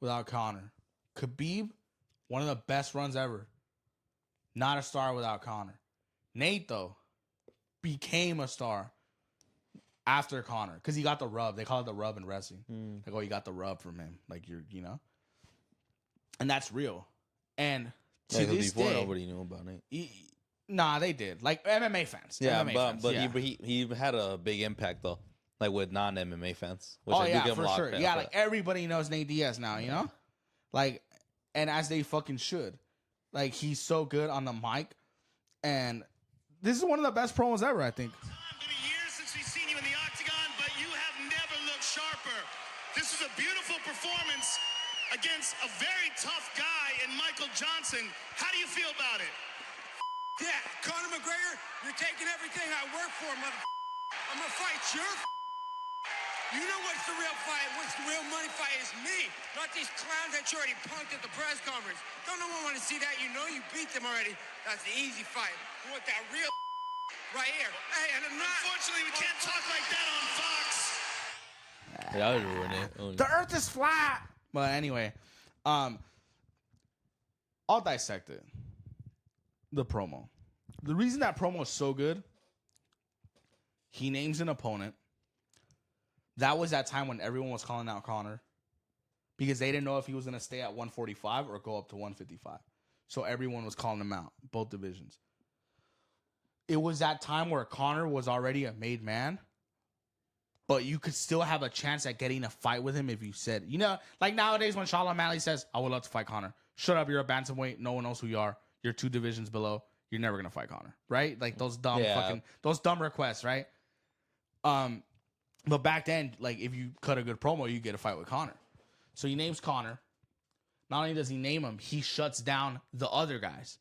without Conor. Khabib, one of the best runs ever. Not a star without Conor. Nate, though, became a star after Connor because he got the rub. They call it the rub in wrestling. Like, oh, you got the rub from him. Like, and that's real. And to this before, day, nobody knew about it. Nah, they did. Like MMA fans. Yeah, MMA but fans, but yeah. he had a big impact though, like with non-MMA fans. Which Oh I do yeah, give him for a lot of sure. credit Yeah, for like that. everybody knows Nate Diaz now. You know, like, and as they fucking should. Like, he's so good on the mic, and this is one of the best promos ever, I think. It's been a year since we've seen you in the octagon, but you have never looked sharper. This was a beautiful performance against a very tough guy in Michael Johnson. How do you feel about it? Yeah, Conor McGregor, you're taking everything I work for, mother. I'm gonna fight your. You know what's the real fight? What's the real money fight is me, not these clowns that you already punked at the press conference. Don't no one want to see that. You know you beat them already. That's the easy fight. You want that real right here. Hey, and I'm not. Unfortunately, we can't talk like that on Fox. Yeah, I would ruin it. The Earth is flat. But anyway, I'll dissect it. The promo. The reason that promo is so good, he names an opponent. That was that time when everyone was calling out Connor because they didn't know if he was going to stay at 145 or go up to 155. So everyone was calling him out, both divisions. It was that time where Connor was already a made man, but you could still have a chance at getting a fight with him if you said, like nowadays when Sean O'Malley says, I would love to fight Connor. Shut up, you're a bantamweight. No one knows who you are. You're 2 divisions below. You're never going to fight Connor, right? Like those dumb requests, right? But back then, like, if you cut a good promo, you get a fight with Connor. So he names Connor. Not only does he name him, he shuts down the other guys.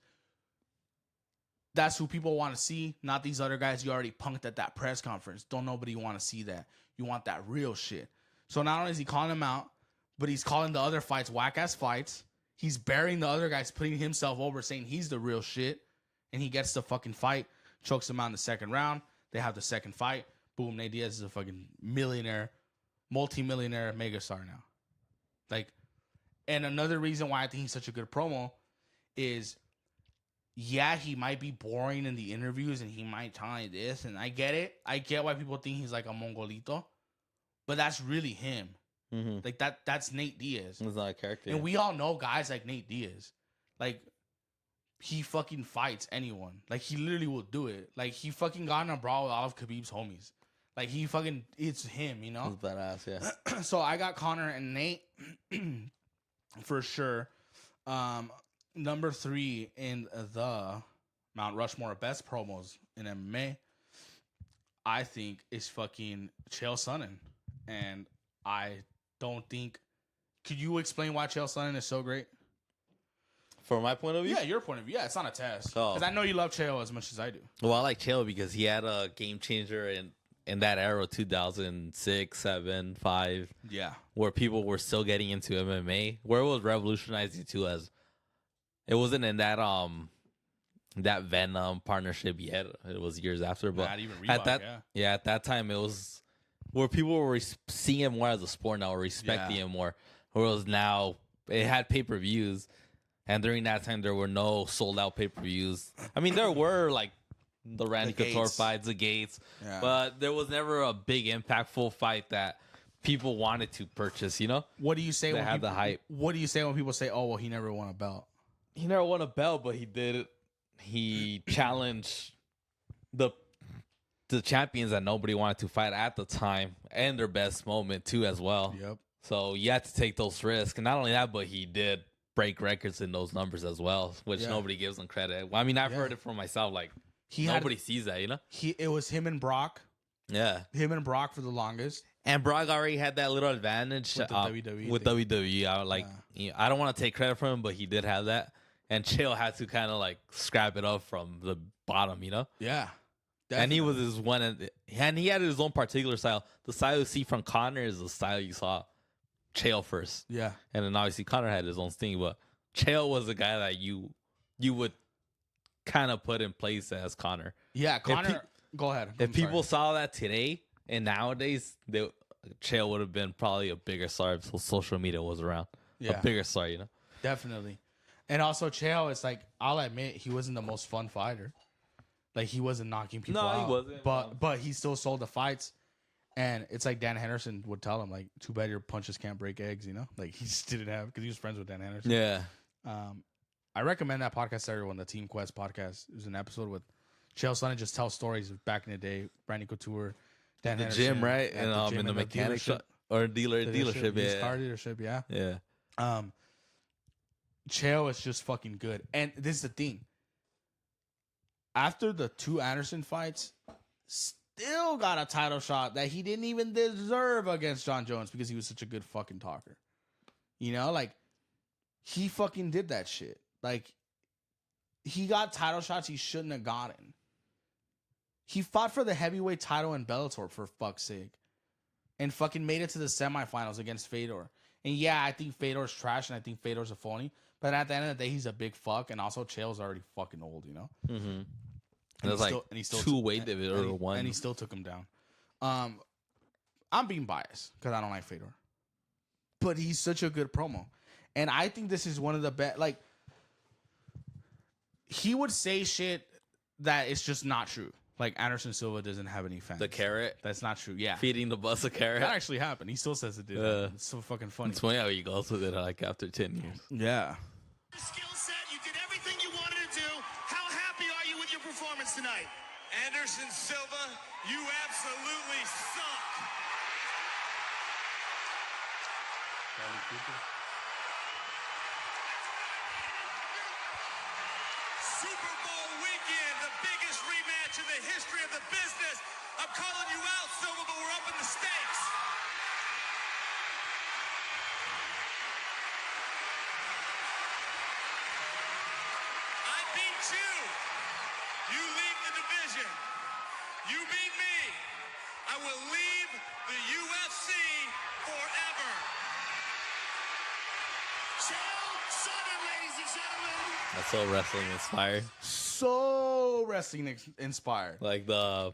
That's who people want to see, not these other guys you already punked at that press conference. Don't nobody want to see that. You want that real shit. So not only is he calling him out, but he's calling the other fights whack-ass fights. He's burying the other guys, putting himself over, saying he's the real shit. And he gets the fucking fight, chokes him out in the second round. They have the second fight. Boom, Nate Diaz is a fucking millionaire, multi-millionaire megastar now. Like, and another reason why I think he's such a good promo is, yeah, he might be boring in the interviews and he might tell you this, and I get it. I get why people think he's like a Mongolito, but that's really him. Mm-hmm. Like, that's Nate Diaz. It's not a character. And we all know guys like Nate Diaz. Like, he fucking fights anyone. Like, he literally will do it. Like, he fucking got in a brawl with all of Khabib's homies. Like, it's him, you know? It's badass, yeah. So I got Connor and Nate for sure. Number 3 in the Mount Rushmore of best promos in MMA, I think, is fucking Chael Sonnen. And I don't think... Could you explain why Chael Sonnen is so great? From my point of view? Yeah, your point of view. Yeah, it's not a test. Oh. Because I know you love Chael as much as I do. Well, I like Chael because he had a game changer in that era, 2006, 7, 5. Yeah. Where people were still getting into MMA, where it was revolutionizing too, as it wasn't in that that Venom partnership yet. It was years after, but Not even Reebok, at that at that time it was where people were seeing it more as a sport now, or respecting it more. Whereas now it had pay-per-views, and during that time there were no sold out pay-per-views. I mean, there were like the Randy Couture fights, the Gates, but there was never a big impactful fight that people wanted to purchase, you know? What do you say They when had people, the hype. What do you say when people say, "Oh, well, he never won a belt"? He never won a belt, but he did it. He challenged the champions that nobody wanted to fight at the time, and their best moment too as well. Yep. So you had to take those risks, and not only that, but he did break records in those numbers as well, which nobody gives him credit. Well, I mean, I've heard it for myself. Like, nobody sees that, you know? It was him and Brock. Yeah. Him and Brock for the longest. And Brock already had that little advantage With the WWE with thing. WWE. I don't want to take credit for him, but he did have that. And Chael had to kind of like scrap it up from the bottom, you know? Yeah. Definitely. And he was his one, and he had his own particular style. The style you see from Conor is the style you saw Chael first. Yeah. And then obviously Conor had his own thing, but Chael was the guy that you would kind of put in place as Conor. Yeah, Conor. Go ahead. If people saw that today and nowadays, Chael would have been probably a bigger star if social media was around. Yeah. A bigger star, you know? Definitely. And also Chael, it's like, I'll admit, he wasn't the most fun fighter. Like, he wasn't knocking people out. No, he wasn't. But he still sold the fights. And it's like Dan Henderson would tell him, like, too bad your punches can't break eggs, you know? Like, he just didn't have, because he was friends with Dan Henderson. Yeah. I recommend that podcast to everyone, the Team Quest podcast. It was an episode with Chael Sonnen just tells stories of back in the day, Brandon Couture, Dan The Henderson. gym, right? at And gym in the mechanic dealership. shop or dealership. Used Yeah. car dealership, yeah. Yeah. Chael is just fucking good. And this is the thing. After the 2 Anderson fights, still got a title shot that he didn't even deserve against John Jones because he was such a good fucking talker. You know, like, he fucking did that shit. Like, he got title shots he shouldn't have gotten. He fought for the heavyweight title in Bellator, for fuck's sake. And fucking made it to the semifinals against Fedor. And yeah, I think Fedor's trash and I think Fedor's a phony. But at the end of the day, he's a big fuck. And also, Chael's already fucking old, you know? Mm-hmm. And There's like he still 2 weight division or 1. And he still took him down. I'm being biased because I don't like Fedor. But he's such a good promo. And I think this is one of the best. Like, he would say shit that is just not true. Like, Anderson Silva doesn't have any fans. The carrot. That's not true. Yeah. Feeding the bus a carrot. That actually happened. He still says it did. It's so fucking funny. It's funny how he goes with it like after 10 years. Yeah. Skill set, you did everything you wanted to do. How happy are you with your performance tonight? Anderson Silva, you absolutely suck. Super Bowl weekend, the biggest rematch in the history of the business. I'm calling you out, Silva, but we're up in the stakes. I beat you. You leave the division. You beat me. I will leave the UFC forever. Chael Sonnen, ladies and gentlemen. That's so wrestling inspired. So wrestling inspired. Like the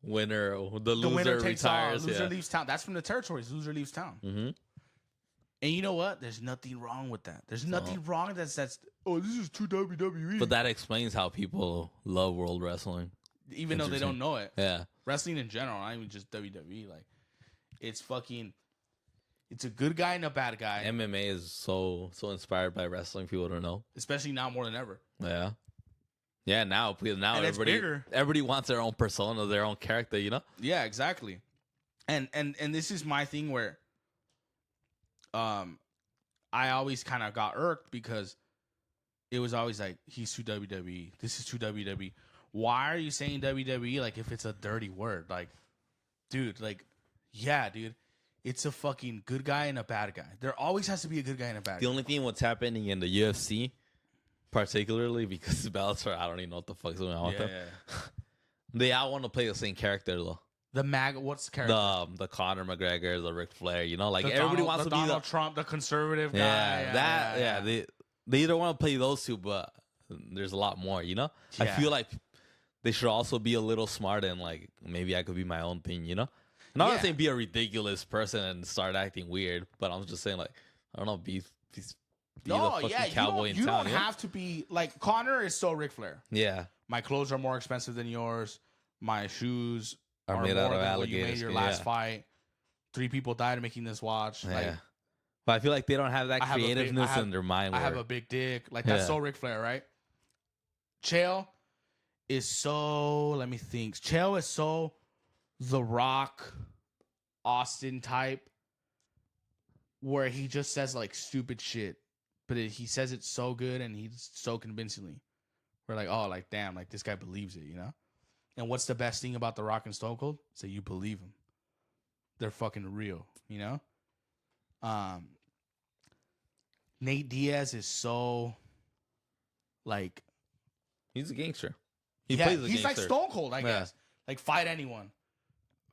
winner, the The winner loser takes retires. loser Yeah. leaves town. That's from the territories. Loser leaves town. Mm-hmm. And you know what? There's nothing wrong with that. There's nothing wrong that's oh, this is too WWE. But that explains how people love World Wrestling. even though they don't know it. Yeah. Wrestling in general, not even just WWE, like it's fucking it's a good guy and a bad guy. MMA is so inspired by wrestling. People don't know. Especially now more than ever. Yeah. Yeah, now because now And it's bigger. everybody wants their own persona, their own character, you know? Yeah, exactly. And this is my thing where I always kind of got irked because it was always like, he's too WWE. This is too WWE. Why are you saying WWE like if it's a dirty word? Like, dude, like, yeah, dude. It's a fucking good guy and a bad guy. There always has to be a good guy and a bad The guy. only thing what's happening in the UFC, particularly because Bellator, I don't even know what the fuck's going on with them. They all want to play the same character though. The what's the character? The Conor McGregor, the Ric Flair, you know, like The everybody Donald- wants the to be Donald Trump, the conservative guy. Yeah, they either want to play those two, but there's a lot more, you know? I Yeah. feel like they should also be a little smart and like maybe I could be my own thing, you know? Not Yeah. saying be a ridiculous person and start acting weird, but I'm just saying like I don't know, be the fucking cowboy in you town. don't yeah? have to be like Connor is so Ric Flair. Yeah. My clothes are more expensive than yours. My shoes Are are made more out of than what you made alligator your skin, last yeah. fight. 3 people died making this watch. Yeah. Like, But I feel like they don't have that I have a big- creativeness I have- in their mind. I have where- a big dick. Like that's Yeah. so Ric Flair, right? Chael is so. Let me think. Chael is so The Rock, Austin type, where he just says like stupid shit, but he says it so good and he's so convincingly. We're like, oh, like damn, like this guy believes it, you know. And what's the best thing about The Rock and Stone Cold? So you believe them. They're fucking real, you know. Nate Diaz is so like he's a gangster. He yeah, plays a he's gangster. like Stone Cold, I Yeah. guess. Like fight anyone.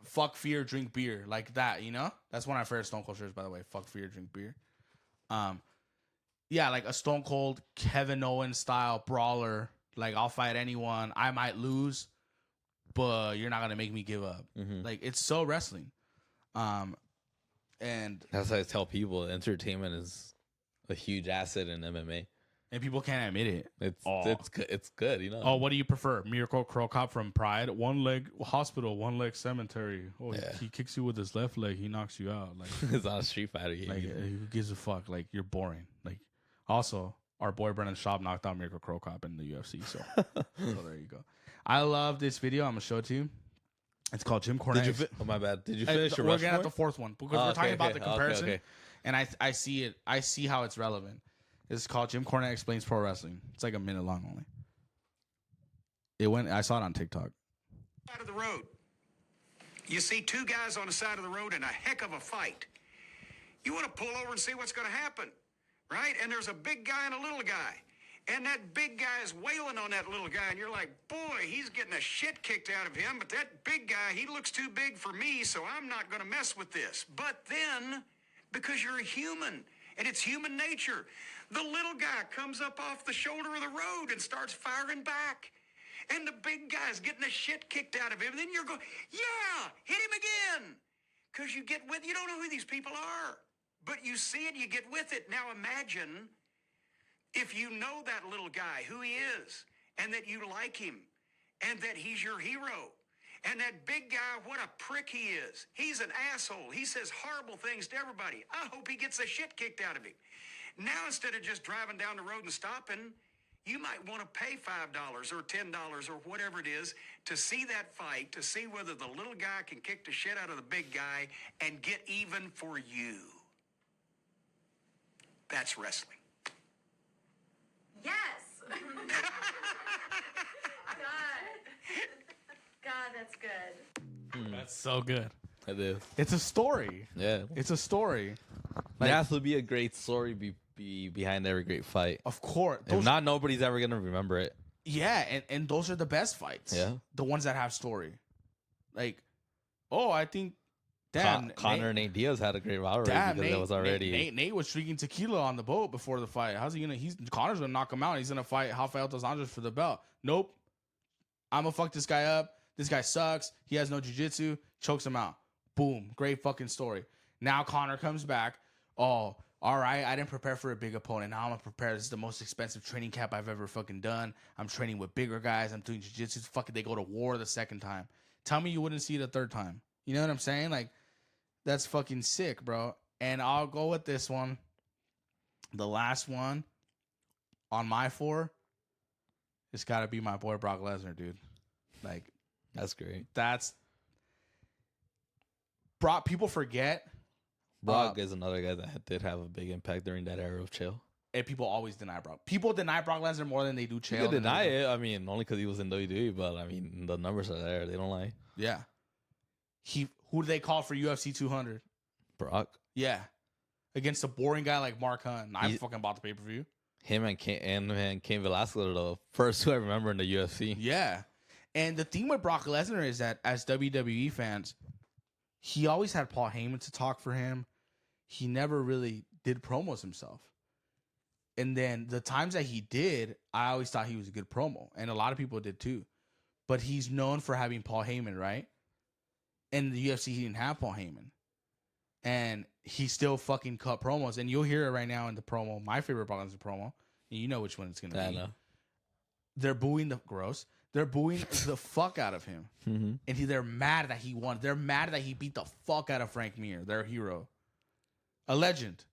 Fuck fear, drink beer. Like that, you know? That's one of my favorite Stone Cold shirts, by the way. Fuck fear, drink beer. Yeah, like a Stone Cold Kevin Owens style brawler. Like I'll fight anyone. I might lose, but you're not gonna make me give up. Mhm. Like it's so wrestling. And That's how I tell people entertainment is a huge asset in MMA. And people can't admit it. It's good, you know. Oh, what do you prefer? Miracle Crow Cop from Pride, one leg hospital, one leg cemetery. Oh, Yeah. he kicks you with his left leg, he knocks you out. Like, It's not a Street Fighter game. like who gives a fuck? Like, you're boring. Like, also, our boy Brennan Schaub knocked out Miracle Crow Cop in the UFC. So, so there you go. I love this video. I'm gonna show it to you. It's called Jim Cornette. Oh, my bad. Did you finish your We're Rushmore? getting at the fourth one because we're talking about the comparison, Okay. and I see it. I see how it's relevant. It's called Jim Cornette Explains Pro Wrestling. It's like a minute long only. I saw it on TikTok. Side of the road. You see two guys on the side of the road in a heck of a fight. You want to pull over and see what's going to happen, right? And there's a big guy and a little guy. And that big guy is wailing on that little guy. And you're like, boy, he's getting a shit kicked out of him. But that big guy, he looks too big for me, so I'm not going to mess with this. But then, because you're a human, and it's human nature, the little guy comes up off the shoulder of the road and starts firing back. And the big guy's getting the shit kicked out of him. And then you're going, yeah, hit him again. Because you don't know who these people are. But you see it, you get with it. Now imagine if you know that little guy, who he is, and that you like him, and that he's your hero. And that big guy, what a prick he is. He's an asshole. He says horrible things to everybody. I hope he gets the shit kicked out of him. Now, instead of just driving down the road and stopping, you might want to pay $5 or $10 or whatever it is to see that fight, to see whether the little guy can kick the shit out of the big guy and get even for you. That's wrestling. Yes. God, that's good. That's so good. It is. It's a story. Yeah. It's a story. There has to be a great story be behind every great fight. Of course. If not, nobody's ever going to remember it. Yeah, and those are the best fights. Yeah. The ones that have story. Like, oh, I think damn Connor and Nate Diaz had a great rivalry because it was already... Nate was drinking tequila on the boat before the fight. How's he gonna... Connor's gonna knock him out. He's gonna fight Rafael dos Anjos for the belt. Nope. I'm gonna fuck this guy up. This guy sucks. He has no jiu-jitsu. Chokes him out. Boom. Great fucking story. Now Connor comes back. Oh, all right. I didn't prepare for a big opponent. Now I'm gonna prepare. This is the most expensive training camp I've ever fucking done. I'm training with bigger guys. I'm doing jiu-jitsu. Fucking they go to war the second time. Tell me you wouldn't see it a third time. You know what I'm saying? Like, that's fucking sick, bro. And I'll go with this one. The last one on my 4. It's got to be my boy Brock Lesnar, dude. Like, That's great. that's Brock. People forget. Brock is another guy that did have a big impact during that era of Chael. And people always deny Brock. People deny Brock Lesnar more than they do Chael. You can deny it. I mean, only because he was in WWE, but I mean, the numbers are there. They don't lie. Yeah. Who do they call for UFC 200? Brock. Yeah. Against a boring guy like Mark Hunt. I fucking bought the pay-per-view. Him and Cain Velasquez are the first two I remember in the UFC. Yeah. And the thing with Brock Lesnar is that as WWE fans, he always had Paul Heyman to talk for him. He never really did promos himself. And then the times that he did, I always thought he was a good promo. And a lot of people did too. But he's known for having Paul Heyman, right? In the UFC, he didn't have Paul Heyman. And he still fucking cut promos. And you'll hear it right now in the promo. My favorite Brock Lesnar promo. And you know which one it's going to be. I know. They're booing They're booing the fuck out of him. Mm-hmm. And they're mad that he won. They're mad that he beat the fuck out of Frank Mir, their hero. A legend.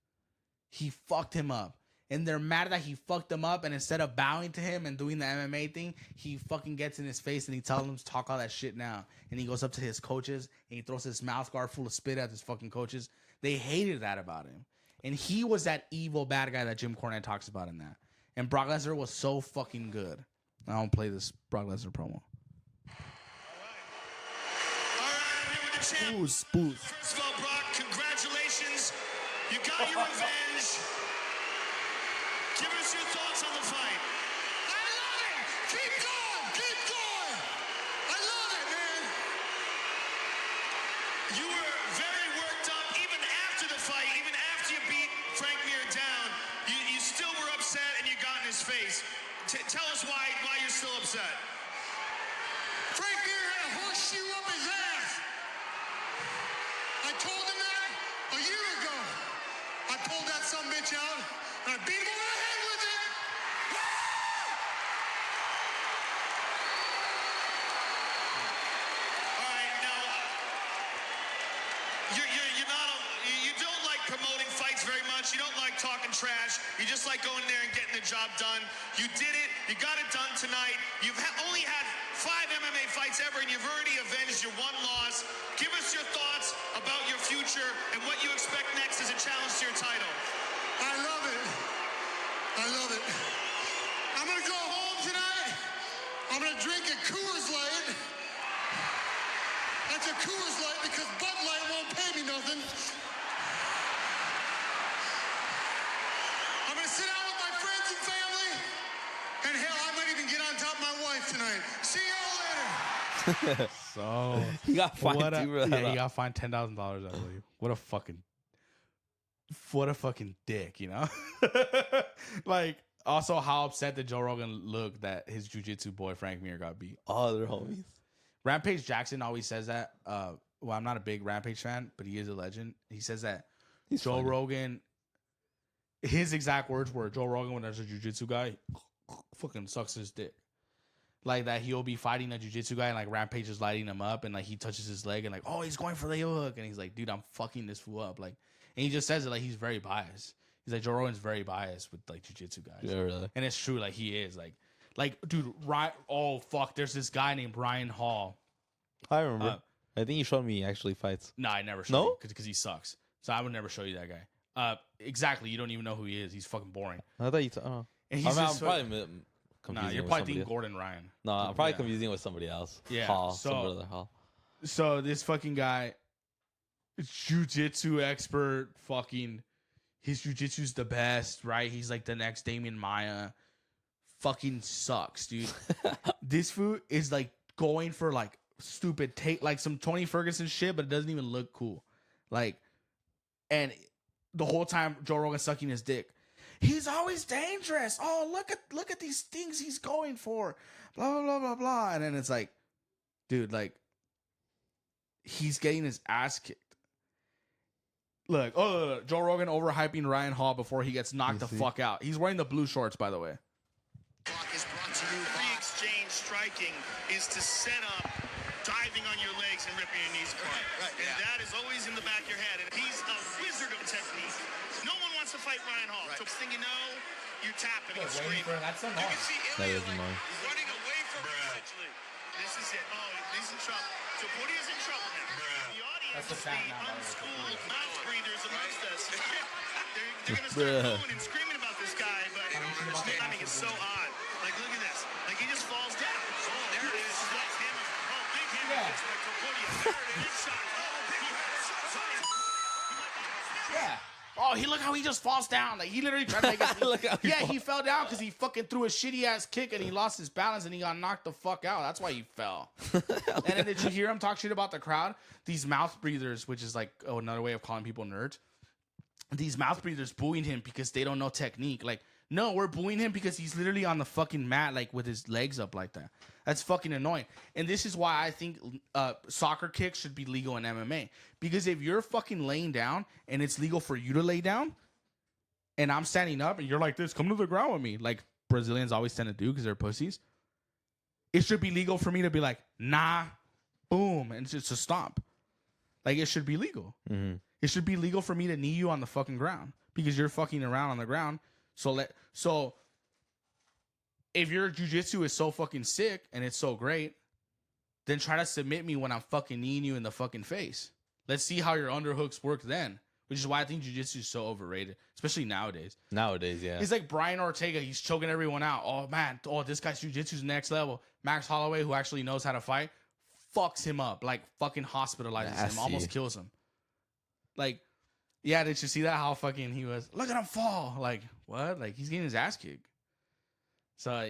He fucked him up. And they're mad that he fucked him up. And instead of bowing to him and doing the MMA thing, he fucking gets in his face and he tells them to talk all that shit now. And he goes up to his coaches and he throws his mouth guard full of spit at his fucking coaches. They hated that about him. And he was that evil bad guy that Jim Cornette talks about in that. And Brock Lesnar was so fucking good. I don't play this Brock Lesnar promo. All right, I'm here with the champ. Booze. First of all, Brock, congratulations. You got your revenge. Give us your thoughts on the fight. I love it! Keep going! Keep going! I love it, man! You were very worked up even after the fight, even after you beat Frank Mir down. You still were upset and you got in his face. Tell us why you're still upset. Frank Mir had a horseshoe up his ass! I told him that a year ago. I pulled that sumbitch out and I beat him over the head with it! like talking trash. You just like going there and getting the job done. You did it. You got it done tonight. You've only had 5 MMA fights ever, and you've already avenged your 1 loss. Give us your thoughts about your future and what you expect next as a challenge to your title. I love it. I love it. I'm going to go home tonight. I'm going to drink a Coors Light. That's a Coors Light because Bud Light won't pay me nothing. I'm going to sit out with my friends and family. And hell, I might even get on top of my wife tonight. See y'all later. So He got fined what a, too, bro. yeah, he got fined $10,000, I believe. What a fucking dick, you know? Like, also how upset did Joe Rogan look that his jiu-jitsu boy Frank Mir got beat? Oh, they're homies. Rampage Jackson always says that. Well, I'm not a big Rampage fan, but he is a legend. He says that He's Joe funny. Rogan, his exact words were, Joe Rogan, when there's a jiu-jitsu guy, fucking sucks his dick. Like that he'll be fighting a jiu-jitsu guy and like Rampage is lighting him up and like he touches his leg and like, oh, he's going for the hook. And he's like, dude, I'm fucking this fool up. Like, and he just says it like he's very biased. He's like, Joe Rogan's very biased with like jiu-jitsu guys. Yeah, really. And it's true, like he is. Like, dude, oh fuck, there's this guy named Ryan Hall. I remember. I think you showed me actually fights. No, I never showed No? you because he sucks. So I would never show you that guy. Exactly, you don't even know who he is. He's fucking boring. I thought you. Oh. And I he's mean, just I'm probably confusing. nah, you're with probably somebody thinking else. Gordon Ryan. No, I'm probably Yeah. confusing with somebody else. Yeah, Hall, so- some brother Hall. So this fucking guy, jiu-jitsu expert, fucking, his jiu-jitsu's the best, right? He's like the next Damian Maia. Fucking sucks, dude. This fool is like going for like stupid like some Tony Ferguson shit, but it doesn't even look cool. Like, and the whole time Joe Rogan sucking his dick. He's always dangerous. Oh, look at these things he's going for. Blah blah blah blah blah. And then it's like, dude, like, he's getting his ass kicked. Look, Joe Rogan overhyping Ryan Hall before he gets knocked the fuck out. He's wearing the blue shorts, by the way. Free exchange striking is to set up diving on your legs and ripping your knees apart. And that is always in the back of your head. And he's a wizard of technique. No one wants to fight Ryan Hall. So next thing you know, you're tapping and screaming. That's so You can see That Ilya is like annoying. running away from him essentially. This is it. Oh, he's in trouble. So Portia's in trouble now. The audience, That's the the sound now, by the way. unschooled mouth breathers amongst us, they're going to start booing and screaming about this guy, but the timing is so odd. Like, look at this. Like, he just falls down. Oh, there it is. That's him. Oh, big hammer. It's like for Portia. There it is. Big shot. Oh, big shot. Yeah. Oh, look how he just falls down. Like he literally tried to make it. Look how he yeah, he fell down because he fucking threw a shitty ass kick and he lost his balance and he got knocked the fuck out. That's why he fell. And then did you hear him talk shit about the crowd? These mouth breathers, which is like another way of calling people nerds. These mouth breathers booing him because they don't know technique. Like, no, we're booing him because he's literally on the fucking mat, like with his legs up like that. That's fucking annoying. And this is why I think soccer kicks should be legal in MMA. Because if you're fucking laying down and it's legal for you to lay down, and I'm standing up and you're like this, come to the ground with me, like Brazilians always tend to do because they're pussies. It should be legal for me to be like, nah, boom, and just to stop. Like, it should be legal. Mm-hmm. It should be legal for me to knee you on the fucking ground because you're fucking around on the ground. So if your jiu-jitsu is so fucking sick and it's so great, then try to submit me when I'm fucking kneeing you in the fucking face. Let's see how your underhooks work then, which is why I think jiu-jitsu is so overrated, especially nowadays. Nowadays, yeah. It's like Brian Ortega. He's choking everyone out. Oh, man. Oh, this guy's jiu-jitsu's next level. Max Holloway, who actually knows how to fight, fucks him up. Like, fucking hospitalizes him. Almost kills him. Like, yeah, did you see that? How fucking he was. Look at him fall. Like, what? Like, he's getting his ass kicked. So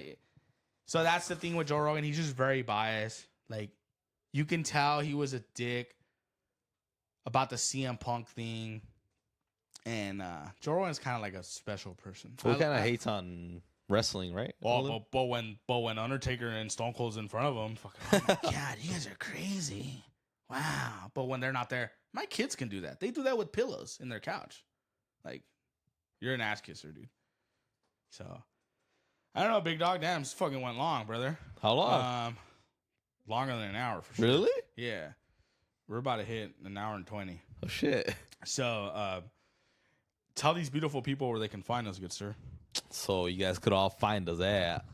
that's the thing with Joe Rogan. He's just very biased. Like, you can tell he was a dick about the CM Punk thing. And Joe Rogan's kind of like a special person. Who kind of hates on wrestling, right? Well, but when Undertaker and Stone Cold's in front of him, fucking, oh my God, you guys are crazy. Wow. But when they're not there, my kids can do that. They do that with pillows in their couch. Like, you're an ass kisser, dude. So, I don't know, big dog. Damn, this fucking went long, brother. How long? Longer than an hour, for sure. Really? Yeah. We're about to hit an hour and 20. Oh, shit. So, Tell these beautiful people where they can find us, good sir. So you guys could all find us at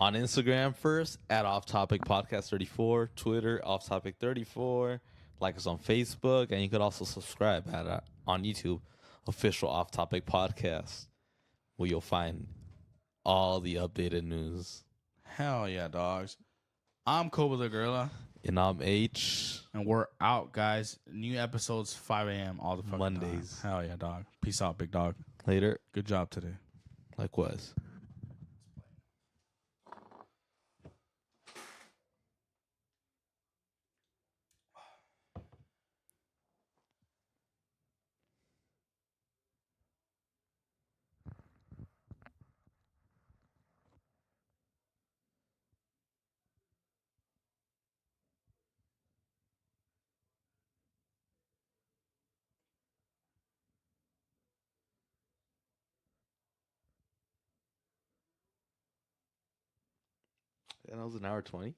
on Instagram first at Off Topic Podcast 34, Twitter Off Topic 34, like us on Facebook, and you could also subscribe at on YouTube, official Off Topic Podcast, where you'll find all the updated news. Hell yeah, dogs. I'm Koba the Gorilla. And I'm H. And we're out, guys. New episodes 5 a.m. all the fucking Mondays. time. Hell yeah, dog. Peace out, big dog. Later. Good job today. Likewise. And that was an hour 20.